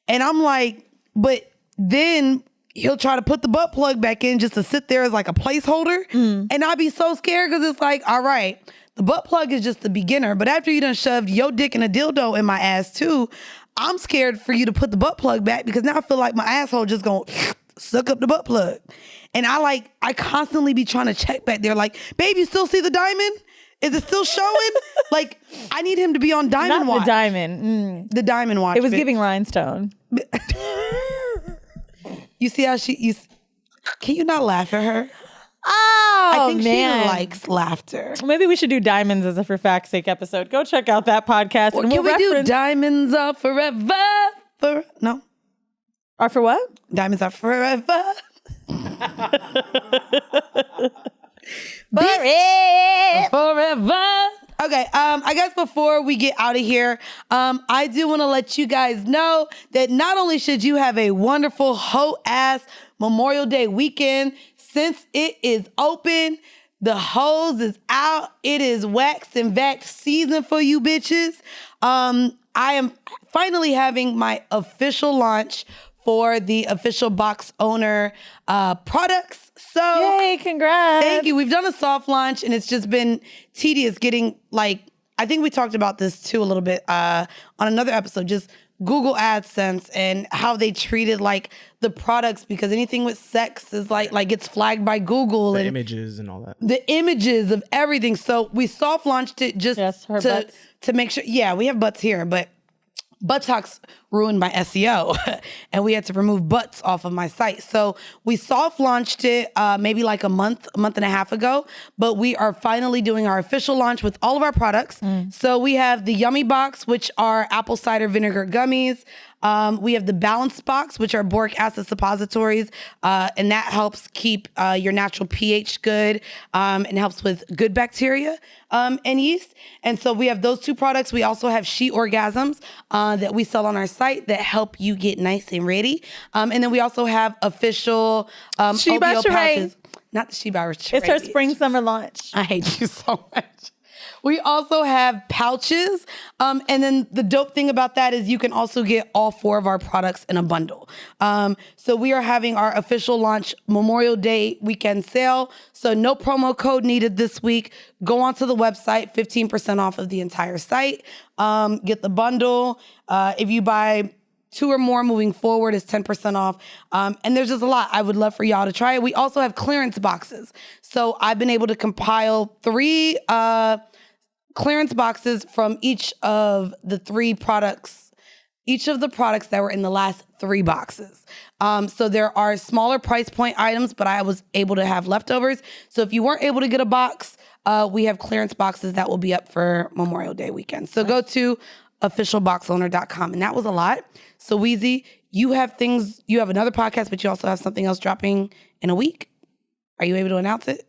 and I'm like, but then he'll try to put the butt plug back in just to sit there as like a placeholder. And I'd be so scared because it's like, all right, the butt plug is just the beginner. But after you done shoved your dick and a dildo in my ass too, I'm scared for you to put the butt plug back because now I feel like my asshole just gonna suck up the butt plug. And I constantly be trying to check back there like, babe, you still see the diamond? Is it still showing? Like, I need him to be on diamond watch. not the diamond. The diamond watch. It was bitch. giving rhinestone. You see how can you not laugh at her? Oh, I think man. she likes laughter. Maybe we should do diamonds as a For Fact's Sake episode. Go check out that podcast. Well, and can we'll we do reference... diamonds are forever? No. Or for what? Diamonds are forever. Forever. Okay, I guess before we get out of here, I do want to let you guys know that not only should you have a wonderful hoe-ass Memorial Day weekend, since it is open, the hose is out, it is waxed and vaxxed season for you bitches. I am finally having my official launch for the official box owner products. So Yay, congrats. thank you. We've done a soft launch and it's just been tedious getting like, I think we talked about this too a little bit on another episode, just Google AdSense and how they treated like the products, because anything with sex is like gets flagged by Google The and images and all that. the images of everything. So we soft launched it just to make sure. Yeah, we have butts here, but buttocks ruined my SEO and we had to remove butts off of my site. So we soft launched it maybe like a month and a half ago, but we are finally doing our official launch with all of our products. So we have the Yummy Box, which are apple cider vinegar gummies. We have the Balance Box, which are boric acid suppositories, and that helps keep your natural pH good and helps with good bacteria and yeast. And so we have those two products. We also have She Orgasms that we sell on our site that help you get nice and ready. And then we also have official OVO pouches. Not the She By It's her spring summer launch. I hate you so much. We also have pouches. And then the dope thing about that is you can also get all 4 of our products in a bundle. So we are having our official launch Memorial Day weekend sale. So no promo code needed this week. Go onto the website, 15% off of the entire site. Get the bundle. If you buy 2 or more moving forward is 10% off. And there's just a lot. I would love for y'all to try it. We also have clearance boxes. So I've been able to compile 3 clearance boxes from each of the 3 products, each of the products that were in the last 3 boxes. So there are smaller price point items, but I was able to have leftovers. So if you weren't able to get a box, we have clearance boxes that will be up for Memorial Day weekend. So go to officialboxowner.com. And that was a lot. So Weezy, you have another podcast, but you also have something else dropping in a week. Are you able to announce it?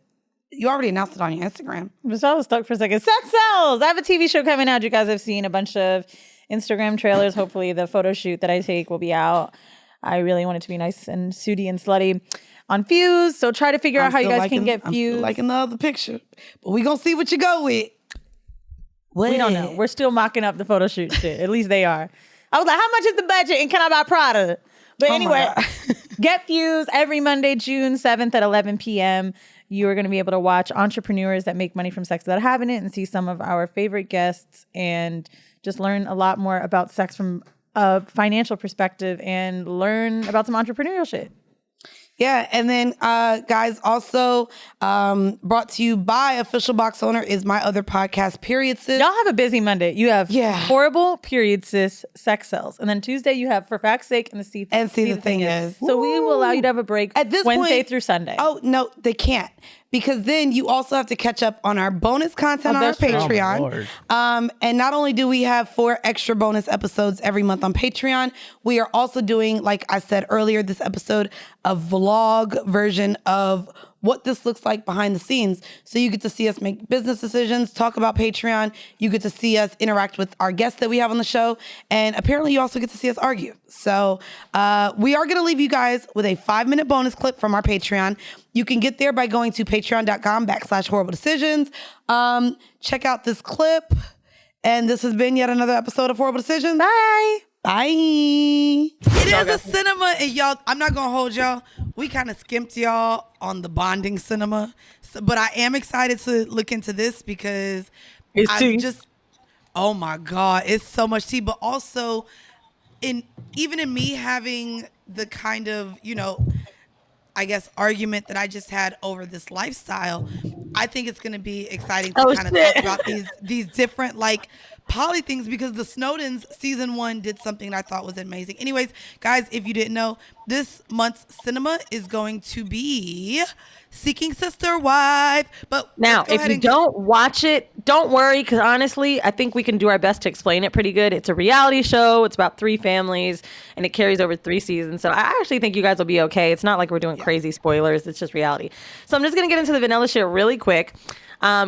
You already announced it on your Instagram. I was stuck for a second. Sex Cells! I have a TV show coming out. You guys have seen a bunch of Instagram trailers. Hopefully the photo shoot that I take will be out. I really want it to be nice and sooty and slutty on Fuse. So try to figure out how you guys can get Fuse. I'm liking the other picture. But we gonna see what you go with. We don't know. We're still mocking up the photo shoot shit. At least they are. I was like, how much is the budget and can I buy Prada? But anyway, get Fuse every Monday, June 7th at 11 p.m. You are going to be able to watch entrepreneurs that make money from sex that haven't it and see some of our favorite guests and just learn a lot more about sex from a financial perspective and learn about some entrepreneurial shit. Yeah, and then guys, also brought to you by Official Box Owner is my other podcast, Period Sis. Y'all have a busy Monday. You have Horrible, Period Sis, Sex Cells. And then Tuesday you have For Fact's Sake and See the Thing Is. So we will allow you to have a break at this Wednesday through Sunday. Oh, no, they can't. Because then you also have to catch up on our bonus content on our Patreon. And not only do we have 4 extra bonus episodes every month on Patreon, we are also doing, like I said earlier, this episode, a vlog version of what this looks like behind the scenes. So you get to see us make business decisions, talk about Patreon. You get to see us interact with our guests that we have on the show. And apparently you also get to see us argue. So we are going to leave you guys with a 5-minute bonus clip from our Patreon. You can get there by going to patreon.com/horribledecisions. Check out this clip. And this has been yet another episode of Horrible Decisions. Bye. Bye. It is a cinema, and y'all, I'm not going to hold y'all. We kind of skimped y'all on the bonding cinema. But I am excited to look into this because oh my God, it's so much tea. But also, even in me having the kind of, I guess, argument that I just had over this lifestyle, I think it's going to be exciting to kind of talk about these different, poly things, because the Snowdens season 1 did something I thought was amazing. Anyways, guys, if you didn't know, this month's cinema is going to be Seeking Sister Wife. But now, if you don't watch it, don't worry, because honestly, I think we can do our best to explain it pretty good. It's a reality show. It's about 3 families, and it carries over 3 seasons. So I actually think you guys will be okay. It's not like we're doing crazy spoilers. It's just reality. So I'm just going to get into the vanilla shit really quick.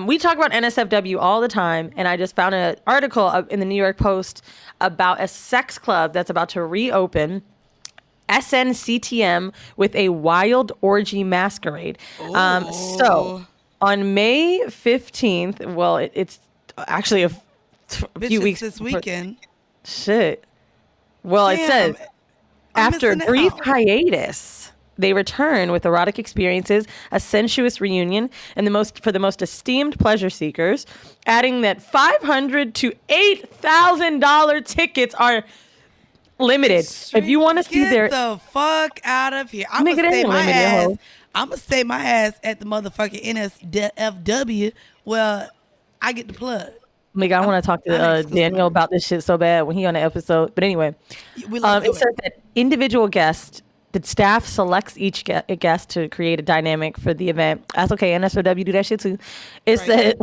We talk about NSFW all the time, and I just found an article in the New York Post about a sex club that's about to reopen, SNCTM, with a wild orgy masquerade. So on May 15th, well, it's actually a few weeks this weekend. Shit. Well, it says after a brief hiatus, they return with erotic experiences, a sensuous reunion, and for the most esteemed pleasure seekers, adding that $500 to $8,000 tickets are limited. If you want to see Get the fuck out of here. I'm gonna stay my ass at the motherfucking NSFW where I get the plug. I want to talk to Daniel about this shit so bad when he on the episode. But anyway, it says that individual guests, the staff selects each guest to create a dynamic for the event. That's okay. NSFW do that shit too. It said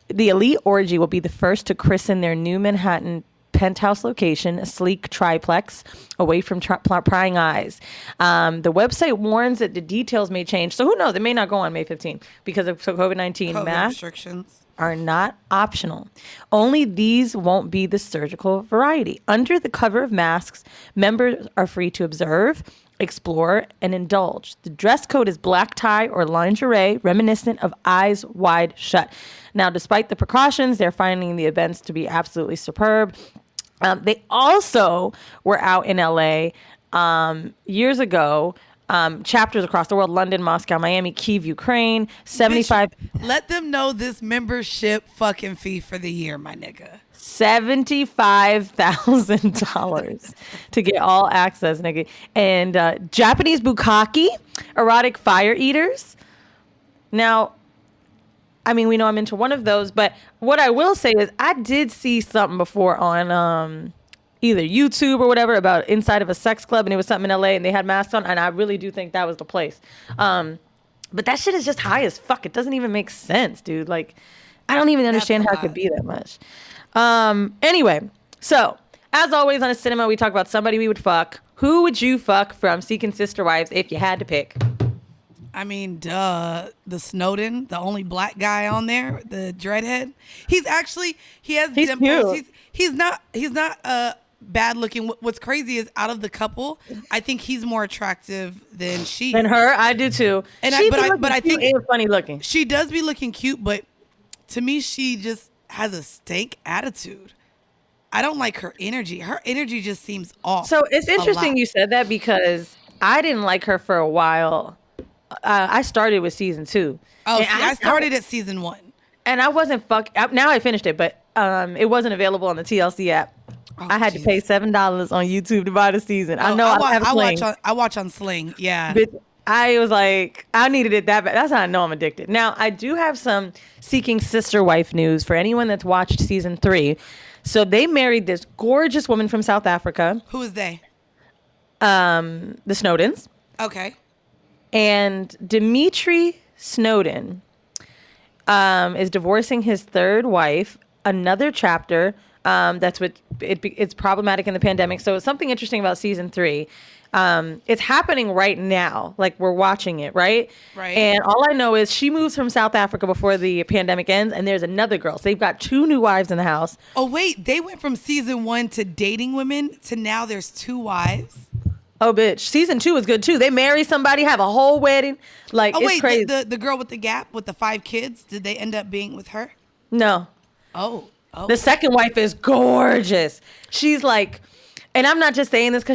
the elite orgy will be the first to christen their new Manhattan penthouse location, a sleek triplex away from prying eyes. The website warns that the details may change. So who knows? It may not go on May 15th because of COVID-19. Masks restrictions are not optional. Only these won't be the surgical variety. Under the cover of masks, members are free to observe, explore, and indulge. The dress code is black tie or lingerie, reminiscent of Eyes Wide Shut. Now, despite the precautions, they're finding the events to be absolutely superb. They also were out in LA years ago, chapters across the world: London, Moscow, Miami, Kyiv, Ukraine. 75. Let them know this membership fucking fee for the year, my nigga. $75,000 to get all access, nigga. And Japanese bukkake, erotic fire eaters. Now, I mean, we know I'm into one of those, but what I will say is I did see something before on either YouTube or whatever about inside of a sex club, and it was something in LA and they had masks on, and I really do think that was the place. But that shit is just high as fuck. It doesn't even make sense, dude. I don't even understand how it could be that much. Anyway, so as always on a cinema, we talk about somebody we would fuck. Who would you fuck from Seeking Sister Wives if you had to pick? I mean, the Snowden, the only black guy on there, the dreadhead. He has dimples. He's not bad looking. What's crazy is out of the couple, I think he's more attractive than she. Than her, I do too. And I think funny looking. She does be looking cute, but to me, she just has a stank attitude. I don't like her energy. Her energy just seems off. So it's interesting you said that because I didn't like her for a while. I started with season 2. Oh, I started at season 1. And I wasn't now I finished it, but it wasn't available on the TLC app. I had to pay $7 on YouTube to buy the season. I know I watch on Sling. Yeah. But I was like, I needed it that bad. That's how I know I'm addicted. Now, I do have some Seeking Sister Wife news for anyone that's watched season 3. So they married this gorgeous woman from South Africa. Who is they? The Snowdens. Okay. And Dimitri Snowden is divorcing his third wife. Another chapter. That's what it's problematic in the pandemic. So it's something interesting about season 3. It's happening right now. Like we're watching it, right? Right. And all I know is she moves from South Africa before the pandemic ends, and there's another girl. So they've got 2 new wives in the house. Oh wait, they went from season 1 to dating women to now there's 2 wives. Oh, bitch. Season 2 is good too. They marry somebody, have a whole wedding. Like, it's crazy. The girl with the gap with the 5 kids, did they end up being with her? No. Oh. The second wife is gorgeous. She's like, and I'm not just saying this because she's